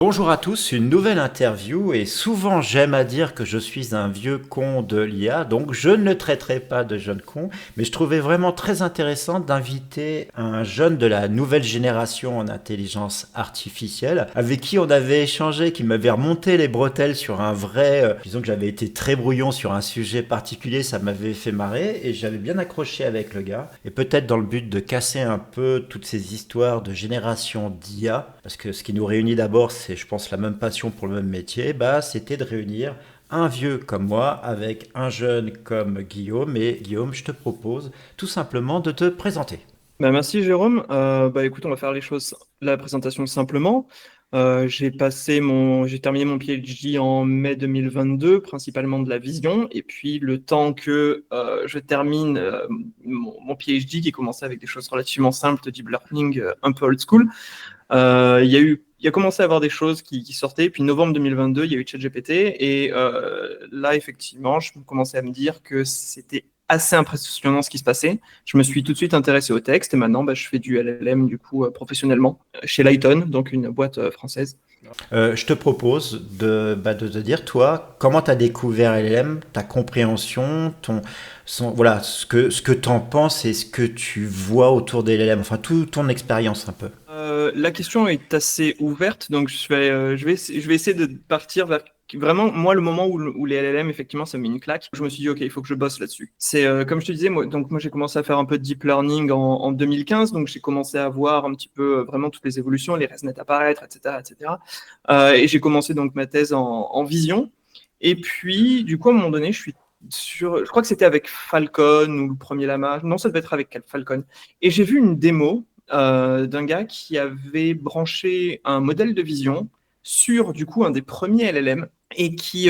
Bonjour à tous, une nouvelle interview et souvent j'aime à dire que je suis un vieux con de l'IA, donc je ne le traiterai pas de jeune con, mais je trouvais vraiment très intéressant d'inviter un jeune de la nouvelle génération en intelligence artificielle avec qui on avait échangé, qui m'avait remonté les bretelles sur un vrai, disons que j'avais été très brouillon sur un sujet particulier, ça m'avait fait marrer et j'avais bien accroché avec le gars et peut-être dans le but de casser un peu toutes ces histoires de génération d'IA, parce que ce qui nous réunit d'abord c'est je pense la même passion pour le même métier, bah c'était de réunir un vieux comme moi avec un jeune comme Guillaume. Et Guillaume, je te propose tout simplement de te présenter. Merci Jérôme. Écoute, on va faire la présentation simplement. J'ai terminé mon PhD en mai 2022, principalement de la vision. Et puis le temps que je termine mon PhD, qui commençait avec des choses relativement simples, de deep learning, un peu old school, il a commencé à avoir des choses qui sortaient. Puis novembre 2022, il y a eu ChatGPT. Et là, effectivement, je commençais à me dire que c'était assez impressionnant ce qui se passait. Je me suis tout de suite intéressé au texte et maintenant, je fais du LLM du coup professionnellement chez Lighton, donc une boîte française. Je te propose de te dire, toi, comment tu as découvert LLM, ta compréhension, voilà, ce que tu en penses et ce que tu vois autour des LLM, enfin, toute ton expérience un peu. La question est assez ouverte, donc je vais essayer de partir vers vraiment, moi, le moment où les LLM, effectivement, ça me met une claque. Je me suis dit, OK, il faut que je bosse là-dessus. C'est comme je te disais, moi j'ai commencé à faire un peu de deep learning en 2015, donc j'ai commencé à voir un petit peu vraiment toutes les évolutions, les ResNet apparaître, etc., etc. Et j'ai commencé donc ma thèse en vision. Et puis, du coup, à un moment donné, je crois que c'était avec Falcon ou le premier Lama. Non, ça devait être avec Falcon. Et j'ai vu une démo d'un gars qui avait branché un modèle de vision sur du coup un des premiers LLM et qui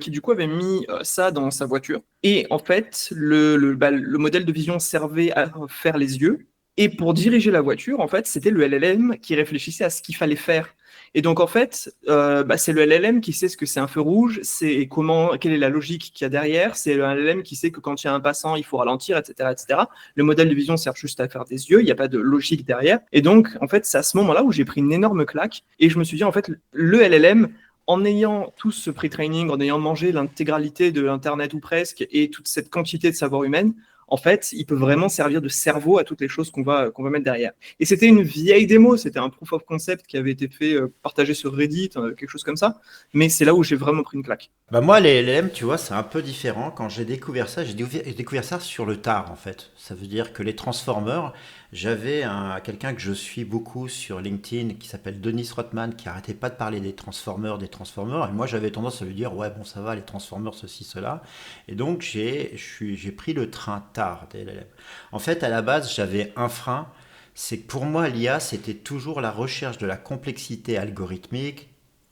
du coup avait mis ça dans sa voiture. Et en fait, le modèle de vision servait à faire les yeux. Et pour diriger la voiture, en fait, c'était le LLM qui réfléchissait à ce qu'il fallait faire. Et donc, en fait, c'est le LLM qui sait ce que c'est un feu rouge, quelle est la logique qu'il y a derrière. C'est le LLM qui sait que quand il y a un passant, il faut ralentir, etc., etc. Le modèle de vision sert juste à faire des yeux, il n'y a pas de logique derrière. Et donc, en fait, c'est à ce moment-là où j'ai pris une énorme claque et je me suis dit, en fait, le LLM, en ayant tout ce pre-training, en ayant mangé l'intégralité de l'Internet ou presque, et toute cette quantité de savoir humaine, en fait, il peut vraiment servir de cerveau à toutes les choses qu'on va mettre derrière. Et c'était une vieille démo, c'était un proof of concept qui avait été fait, partagé sur Reddit, quelque chose comme ça. Mais c'est là où j'ai vraiment pris une claque. Bah moi, les LLM, tu vois, c'est un peu différent. Quand j'ai découvert ça, j'ai découvert ça sur le tard, en fait. Ça veut dire que les Transformers, quelqu'un que je suis beaucoup sur LinkedIn qui s'appelle Denis Rothman, qui arrêtait pas de parler des Transformers. Et moi, j'avais tendance à lui dire, ouais, bon, ça va, les Transformers, ceci, cela. Et donc, j'ai pris le train tard des LLM. En fait, à la base, j'avais un frein. C'est que pour moi, l'IA, c'était toujours la recherche de la complexité algorithmique,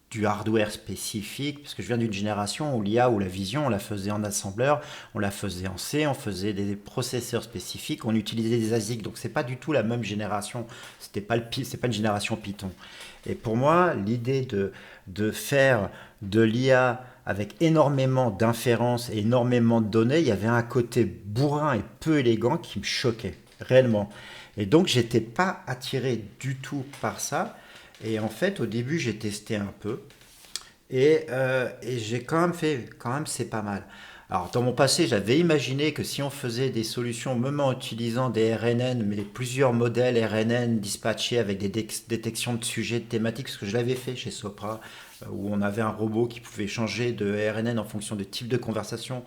du hardware spécifique, parce que je viens d'une génération où l'IA ou la vision, on la faisait en assembleur, on la faisait en C, on faisait des processeurs spécifiques, on utilisait des ASIC, donc c'est pas du tout la même génération, c'est pas une génération Python. Et pour moi, l'idée de faire de l'IA avec énormément d'inférences et énormément de données, il y avait un côté bourrin et peu élégant qui me choquait, réellement. Et donc, j'étais pas attiré du tout par ça. Et en fait, au début, j'ai testé un peu. Et j'ai quand même fait, quand même, c'est pas mal. Alors, dans mon passé, j'avais imaginé que si on faisait des solutions, même en utilisant des RNN, mais plusieurs modèles RNN dispatchés avec des détections de sujets, de thématiques, parce que je l'avais fait chez Sopra, où on avait un robot qui pouvait changer de RNN en fonction du type de conversation.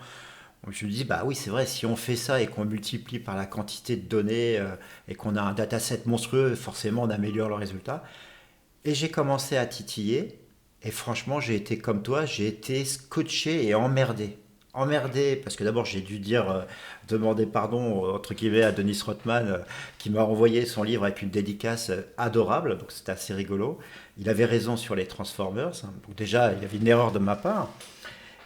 Donc, je me dis, bah oui, c'est vrai, si on fait ça et qu'on multiplie par la quantité de données et qu'on a un dataset monstrueux, forcément, on améliore le résultat. Et j'ai commencé à titiller. Et franchement, j'ai été comme toi, j'ai été scotché et emmerdé. Emmerdé, parce que d'abord j'ai dû demander pardon entre guillemets à Denis Rothman qui m'a envoyé son livre avec une dédicace adorable, donc c'était assez rigolo. Il avait raison sur les Transformers, hein. Donc déjà il y avait une erreur de ma part.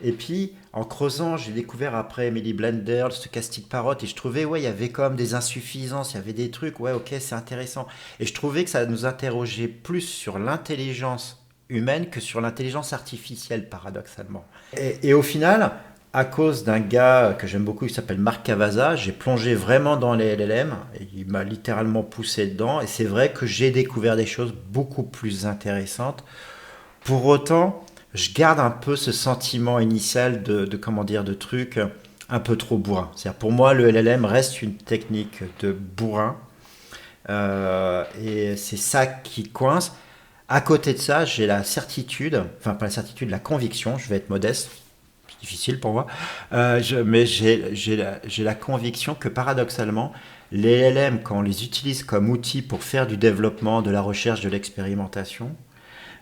Et puis, en creusant, j'ai découvert après Emily Blender, ce Stochastic Parrot, et je trouvais, ouais, il y avait quand même des insuffisances, il y avait des trucs, ouais, ok, c'est intéressant. Et je trouvais que ça nous interrogeait plus sur l'intelligence humaine que sur l'intelligence artificielle, paradoxalement. Et au final, à cause d'un gars que j'aime beaucoup, qui s'appelle Marc Cavazza, j'ai plongé vraiment dans les LLM, et il m'a littéralement poussé dedans, et c'est vrai que j'ai découvert des choses beaucoup plus intéressantes Pour autant, je garde un peu ce sentiment initial comment dire, de truc un peu trop bourrin. C'est-à-dire, pour moi, le LLM reste une technique de bourrin. Et c'est ça qui coince. À côté de ça, j'ai la certitude, enfin pas la certitude, la conviction, je vais être modeste, c'est difficile pour moi, mais j'ai la conviction que paradoxalement, les LLM, quand on les utilise comme outil pour faire du développement, de la recherche, de l'expérimentation,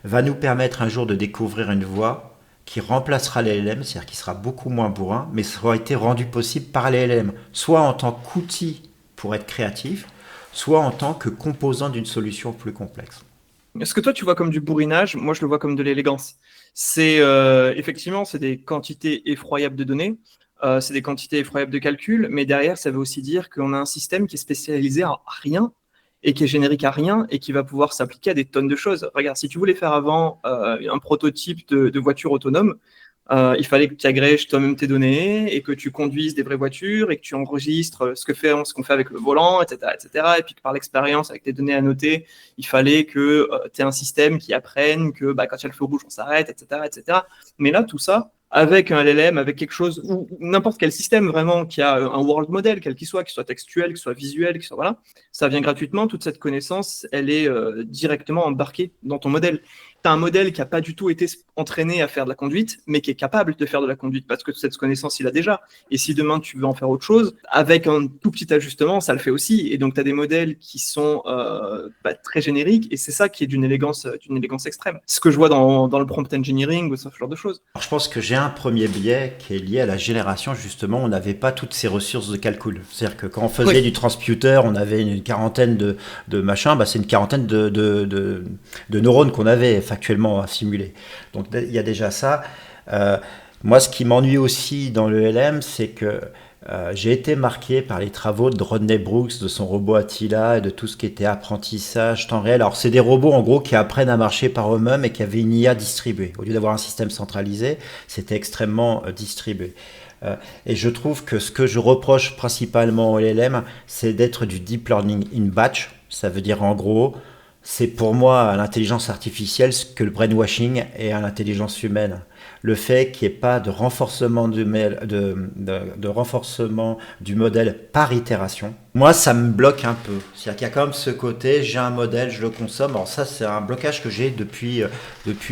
va nous permettre un jour de découvrir une voie qui remplacera les LLM, c'est-à-dire qui sera beaucoup moins bourrin, mais ça aura été rendu possible par les LLM, soit en tant qu'outil pour être créatif, soit en tant que composant d'une solution plus complexe. Ce que toi tu vois comme du bourrinage, moi je le vois comme de l'élégance. C'est effectivement c'est des quantités effroyables de données, c'est des quantités effroyables de calcul, mais derrière ça veut aussi dire qu'on a un système qui est spécialisé à rien et qui est générique à rien et qui va pouvoir s'appliquer à des tonnes de choses. Regarde, si tu voulais faire avant un prototype de voiture autonome, il fallait que tu agrèges toi-même tes données et que tu conduises des vraies voitures et que tu enregistres ce qu'on fait avec le volant, etc., etc. Et puis que par l'expérience, avec tes données annotées, il fallait que tu aies un système qui apprenne que quand il y a le feu rouge, on s'arrête, etc., etc. Mais là, tout ça, avec un LLM, avec quelque chose, ou n'importe quel système vraiment qui a un world model, quel qu'il soit textuel, qu'il soit visuel, qu'il soit voilà, ça vient gratuitement. Toute cette connaissance, elle est directement embarquée dans ton modèle. Tu as un modèle qui n'a pas du tout été entraîné à faire de la conduite, mais qui est capable de faire de la conduite parce que cette connaissance, il a déjà. Et si demain tu veux en faire autre chose, avec un tout petit ajustement, ça le fait aussi. Et donc tu as des modèles qui sont très génériques et c'est ça qui est d'une élégance extrême. C'est ce que je vois dans le prompt engineering ou ce genre de choses. Alors, je pense que j'ai un premier biais qui est lié à la génération, justement, on n'avait pas toutes ces ressources de calcul. C'est-à-dire que quand on faisait du transputer, on avait une quarantaine de machins, c'est une quarantaine de neurones qu'on avait factuellement à simuler. Donc il y a déjà ça. Moi, ce qui m'ennuie aussi dans le LM, c'est que j'ai été marqué par les travaux de Rodney Brooks, de son robot Attila et de tout ce qui était apprentissage temps réel. Alors, c'est des robots en gros qui apprennent à marcher par eux-mêmes et qui avaient une IA distribuée. Au lieu d'avoir un système centralisé, c'était extrêmement distribué. Et je trouve que ce que je reproche principalement au LLM, c'est d'être du deep learning in batch. Ça veut dire en gros, c'est pour moi à l'intelligence artificielle ce que le brainwashing est à l'intelligence humaine. Le fait qu'il n'y ait pas de renforcement de renforcement du modèle par itération, moi ça me bloque un peu. C'est-à-dire qu'il y a quand même ce côté, j'ai un modèle, je le consomme. Alors ça c'est un blocage que j'ai depuis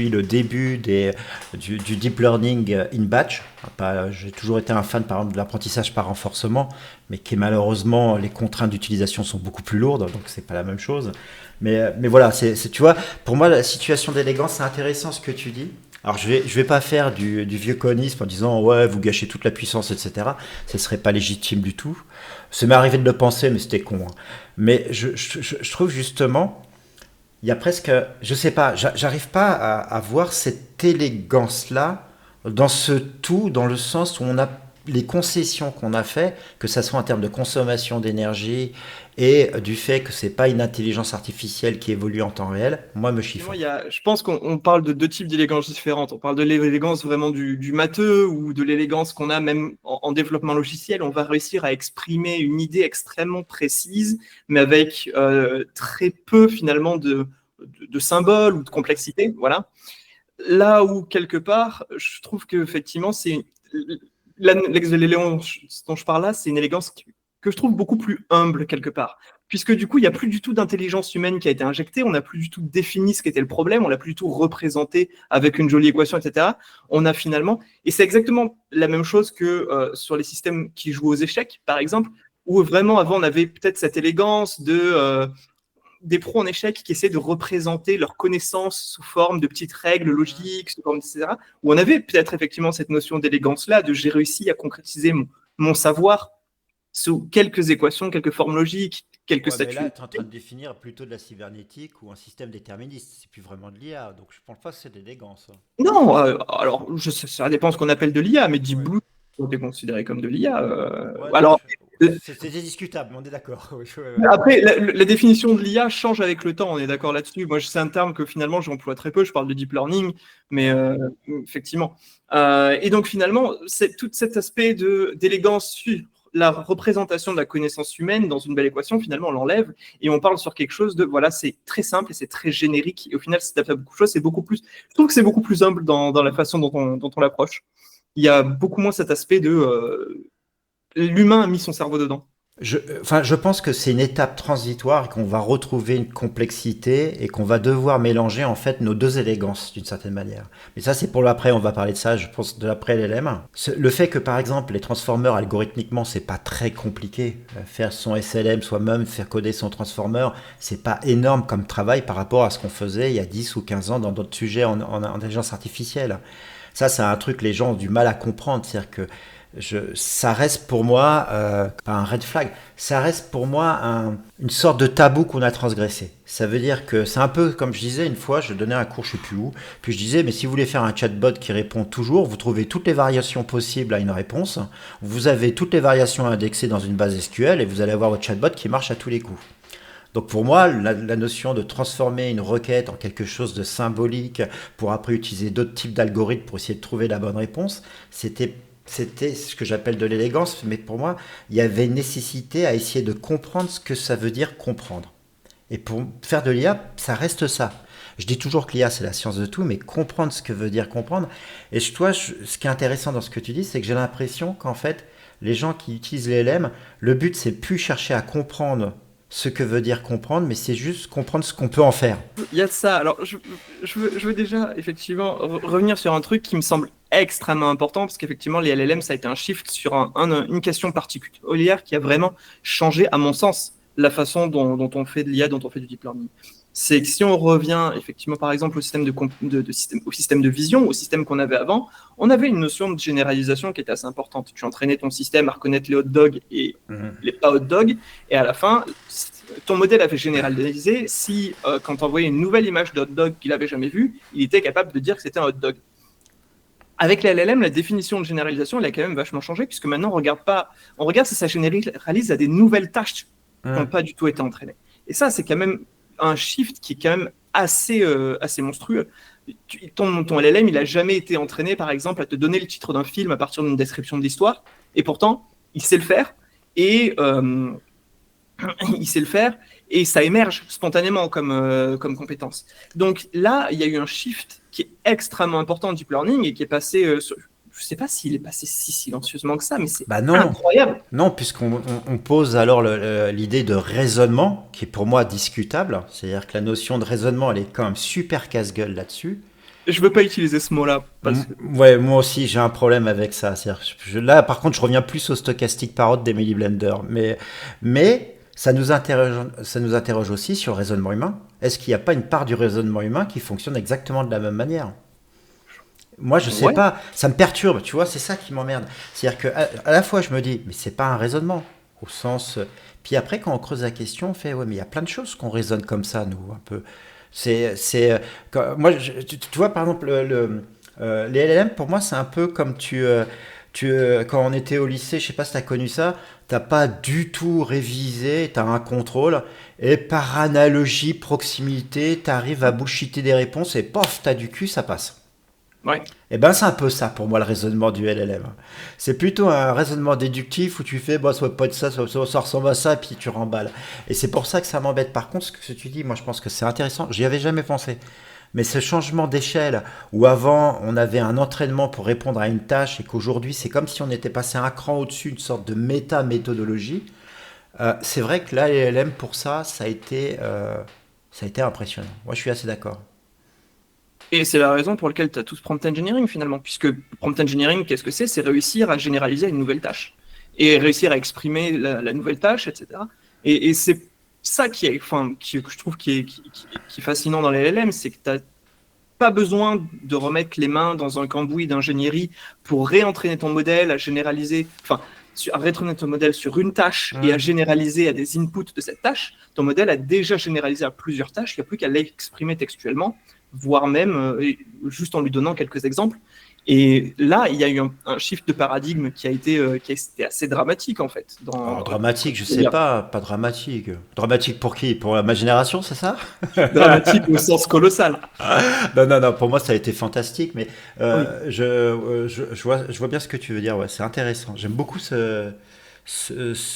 le début du deep learning in batch. J'ai toujours été un fan par exemple de l'apprentissage par renforcement, mais qui malheureusement les contraintes d'utilisation sont beaucoup plus lourdes, donc c'est pas la même chose. Mais voilà, tu vois, pour moi la situation d'élégance, c'est intéressant ce que tu dis. Alors je vais pas faire du vieux conisme en disant ouais vous gâchez toute la puissance etc. Ce serait pas légitime du tout. Ça m'est arrivé de le penser mais c'était con. Hein. Mais je trouve justement il y a presque je sais pas j'arrive pas à voir cette élégance là dans ce tout dans le sens où on a les concessions qu'on a fait, que ça soit en termes de consommation d'énergie et du fait que c'est pas une intelligence artificielle qui évolue en temps réel, moi me chiffonne. Je pense qu'on parle de deux types d'élégance différentes. On parle de l'élégance vraiment du matheux ou de l'élégance qu'on a même en développement logiciel. On va réussir à exprimer une idée extrêmement précise, mais avec très peu finalement de symboles ou de complexité. Voilà. Là où quelque part, je trouve qu'effectivement, l'élégance dont je parle là, c'est une élégance que je trouve beaucoup plus humble quelque part. Puisque du coup, il n'y a plus du tout d'intelligence humaine qui a été injectée, on n'a plus du tout défini ce qu'était le problème, on l'a plus du tout représenté avec une jolie équation, etc. On a finalement, et c'est exactement la même chose que sur les systèmes qui jouent aux échecs, par exemple, où vraiment avant on avait peut-être cette élégance des pros en échec qui essaient de représenter leurs connaissances sous forme de petites règles logiques, sous forme, etc. Où on avait peut-être effectivement cette notion d'élégance-là, de j'ai réussi à concrétiser mon savoir sous quelques équations, quelques formes logiques, quelques Mais là, statuts. tu es en train de définir plutôt de la cybernétique ou un système déterministe. C'est plus vraiment de l'IA, donc je pense pas que c'est de l'élégance. Non, alors ça dépend ce qu'on appelle de l'IA, mais Deep Ouais. Blue est considéré comme de l'IA. Ouais, non, Alors, c'était discutable, mais on est d'accord. Oui, après, la définition de l'IA change avec le temps, on est d'accord là-dessus. Moi, c'est un terme que finalement j'emploie très peu, je parle de deep learning, mais effectivement. Et donc finalement, c'est tout cet aspect d'élégance la représentation de la connaissance humaine dans une belle équation, finalement, on l'enlève et on parle sur quelque chose de, voilà, c'est très simple et c'est très générique. Et au final, si tu as fait beaucoup de choses, je trouve que c'est beaucoup plus humble dans la façon dont on l'approche. Il y a beaucoup moins cet aspect de l'humain a mis son cerveau dedans. Enfin, je pense que c'est une étape transitoire et qu'on va retrouver une complexité et qu'on va devoir mélanger en fait nos deux élégances d'une certaine manière. Mais ça, c'est pour l'après, on va parler de ça, je pense, de l'après LLM. Le fait que par exemple, les transformers algorithmiquement, c'est pas très compliqué. Faire son SLM soi-même, faire coder son transformer, c'est pas énorme comme travail par rapport à ce qu'on faisait il y a 10 ou 15 ans dans d'autres sujets en intelligence artificielle. Ça, c'est un truc que les gens ont du mal à comprendre. C'est-à-dire que ça reste pour moi, pas un red flag, ça reste pour moi une sorte de tabou qu'on a transgressé. Ça veut dire que c'est un peu comme je disais une fois, je donnais un cours, je sais plus où, puis je disais, mais si vous voulez faire un chatbot qui répond toujours, vous trouvez toutes les variations possibles à une réponse, vous avez toutes les variations indexées dans une base SQL et vous allez avoir votre chatbot qui marche à tous les coups. Donc pour moi, la notion de transformer une requête en quelque chose de symbolique pour après utiliser d'autres types d'algorithmes pour essayer de trouver la bonne réponse, c'était ce que j'appelle de l'élégance, mais pour moi, il y avait une nécessité à essayer de comprendre ce que ça veut dire comprendre. Et pour faire de l'IA, ça reste ça. Je dis toujours que l'IA, c'est la science de tout, mais comprendre ce que veut dire comprendre. Et toi, ce qui est intéressant dans ce que tu dis, c'est que j'ai l'impression qu'en fait, les gens qui utilisent les LM, le but, c'est plus chercher à comprendre ce que veut dire comprendre, mais c'est juste comprendre ce qu'on peut en faire. Il y a de ça. Alors, je veux déjà effectivement revenir sur un truc qui me semble extrêmement important, parce qu'effectivement, les LLM, ça a été un shift sur une question particulière qui a vraiment changé, à mon sens, la façon dont on fait de l'IA, dont on fait du deep learning. C'est que si on revient effectivement, par exemple, au système au système de vision, au système qu'on avait avant, on avait une notion de généralisation qui était assez importante. Tu entraînais ton système à reconnaître les hot dogs et les pas hot dogs, et à la fin, ton modèle avait généralisé si, quand tu envoyais une nouvelle image de hot dog qu'il n'avait jamais vue, il était capable de dire que c'était un hot dog. Avec la LLM, la définition de généralisation, elle a quand même vachement changé, puisque maintenant, on regarde si ça généralise à des nouvelles tâches qui n'ont pas du tout été entraînées. Et ça, c'est quand même un shift qui est quand même assez monstrueux. Ton LLM, il n'a jamais été entraîné, par exemple, à te donner le titre d'un film à partir d'une description de l'histoire, et pourtant, il sait le faire, et et ça émerge spontanément comme compétence. Donc là, il y a eu un shift qui est extrêmement important en deep learning et qui est passé, je ne sais pas s'il est passé si silencieusement que ça, mais c'est incroyable. Non, puisqu'on pose alors l'idée de raisonnement, qui est pour moi discutable. C'est-à-dire que la notion de raisonnement, elle est quand même super casse-gueule là-dessus. Je veux pas utiliser ce mot-là. Ouais, moi aussi j'ai un problème avec ça. Là, par contre, je reviens plus au stochastic parrot d'Emily Blender. Mais ça nous interroge aussi sur le raisonnement humain. Est-ce qu'il n'y a pas une part du raisonnement humain qui fonctionne exactement de la même manière? Moi, je sais pas, ça me perturbe, tu vois, c'est ça qui m'emmerde. C'est-à-dire qu'à la fois, je me dis, mais c'est pas un raisonnement, au sens. Puis après, quand on creuse la question, on fait, ouais, mais il y a plein de choses qu'on raisonne comme ça, nous, un peu. Moi, tu vois, par exemple, les LLM, pour moi, c'est un peu comme quand on était au lycée, je sais pas si tu as connu ça, t'as pas du tout révisé, tu as un contrôle, et par analogie, proximité, tu arrives à bullshiter des réponses, et pof, tu as du cul, ça passe. Ouais. Et ben c'est un peu ça pour moi le raisonnement du LLM. C'est plutôt un raisonnement déductif où tu fais bah ça peut être ça, ça ressemble à ça, et puis tu remballes. Et c'est pour ça que ça m'embête. Par contre, ce que tu dis, moi je pense que c'est intéressant. J'y avais jamais pensé. Mais ce changement d'échelle, où avant on avait un entraînement pour répondre à une tâche et qu'aujourd'hui c'est comme si on était passé un cran au-dessus, une sorte de méta-méthodologie, c'est vrai que là, les LLM pour ça, ça a été impressionnant. Moi je suis assez d'accord. Et c'est la raison pour laquelle tu as tout ce prompt engineering finalement, puisque prompt engineering, qu'est-ce que c'est? C'est réussir à généraliser une nouvelle tâche et réussir à exprimer la nouvelle tâche, etc. Et c'est ça que je trouve qui est fascinant dans les LLM, c'est que tu n'as pas besoin de remettre les mains dans un cambouis d'ingénierie pour réentraîner ton modèle, à généraliser, à réentraîner ton modèle sur une tâche et à généraliser à des inputs de cette tâche. Ton modèle a déjà généralisé à plusieurs tâches, il n'y a plus qu'à l'exprimer textuellement, voire même juste en lui donnant quelques exemples. Et là, il y a eu un shift de paradigme qui a été assez dramatique en fait. Dramatique, je sais pas dramatique. Dramatique pour qui? Pour ma génération, c'est ça? Dramatique au sens colossal. Non, pour moi ça a été fantastique, mais Oui. je vois bien ce que tu veux dire, ouais, c'est intéressant. J'aime beaucoup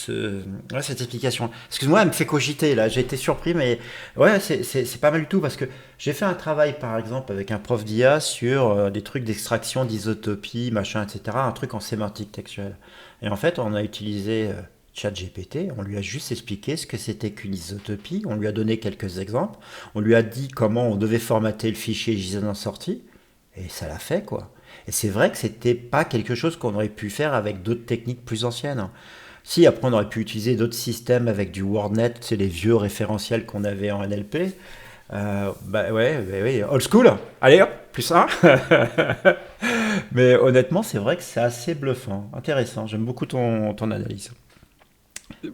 ouais, cette explication. Excuse-moi, elle me fait cogiter là. J'ai été surpris, mais ouais, c'est pas mal du tout parce que j'ai fait un travail par exemple avec un prof d'IA sur des trucs d'extraction d'isotopie, machin, etc. Un truc en sémantique textuelle. Et en fait, on a utilisé ChatGPT. On lui a juste expliqué ce que c'était qu'une isotopie. On lui a donné quelques exemples. On lui a dit comment on devait formater le fichier JSON en sortie. Et ça l'a fait, quoi. Et c'est vrai que c'était pas quelque chose qu'on aurait pu faire avec d'autres techniques plus anciennes. Si, après, on aurait pu utiliser d'autres systèmes avec du WordNet, c'est les vieux référentiels qu'on avait en NLP. Bah ouais, bah ouais, old school. Allez hop, plus un. Mais honnêtement, c'est vrai que c'est assez bluffant, intéressant. J'aime beaucoup ton analyse.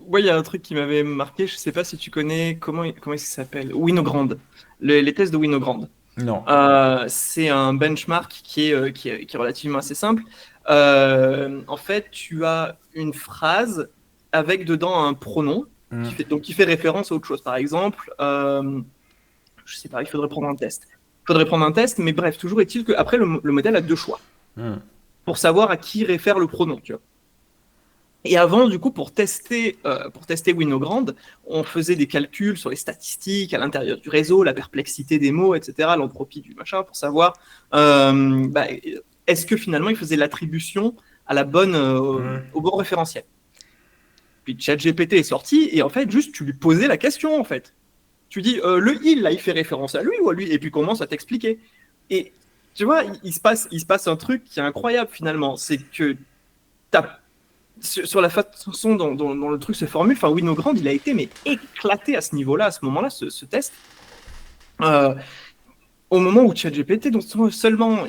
Ouais, il y a un truc qui m'avait marqué, je sais pas si tu connais, comment est-ce qu'il s'appelle? Winogrand. Les tests de Winogrand. Non. C'est un benchmark qui est relativement assez simple. En fait, tu as une phrase avec dedans un pronom Hmm, qui fait référence à autre chose. Par exemple, je sais pas, il faudrait prendre un test. Il faudrait prendre un test, mais bref, toujours est-il qu'après, le modèle a deux choix hmm, pour savoir à qui réfère le pronom. Tu vois. Et avant, du coup, pour tester Winogrand, on faisait des calculs sur les statistiques à l'intérieur du réseau, la perplexité des mots, etc., l'entropie du machin, pour savoir est-ce que finalement il faisait l'attribution à hmm. au bon référentiel. Puis ChatGPT est sorti et en fait, juste tu lui posais la question en fait. Tu dis le il là, il fait référence à lui ou à lui, et puis commence à t'expliquer. Et tu vois, il se passe un truc qui est incroyable finalement, c'est que t'as sur la façon dont le truc se formule, enfin Winogrand, il a été mais éclaté à ce niveau-là, à ce moment-là, ce test. Euh, Au moment où ChatGPT, donc seulement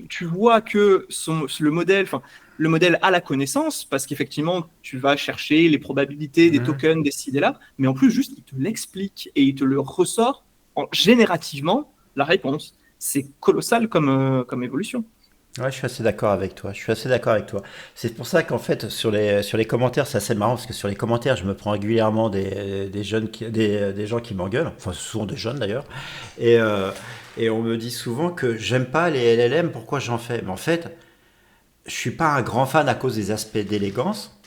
tu vois que le modèle a la connaissance, parce qu'effectivement, tu vas chercher les probabilités des Mhm. tokens, des ci, des là, mais en plus, juste, il te l'explique et il te le ressort générativement la réponse. C'est colossal comme évolution. Ouais, je suis assez d'accord avec toi. Je suis assez d'accord avec toi. C'est pour ça qu'en fait, sur les commentaires, c'est assez marrant parce que sur les commentaires, je me prends régulièrement des jeunes des gens qui m'engueulent. Enfin, souvent des jeunes d'ailleurs. Et, euh, et on me dit souvent que j'aime pas les LLM, pourquoi j'en fais? Mais en fait, je suis pas un grand fan à cause des aspects d'élégance,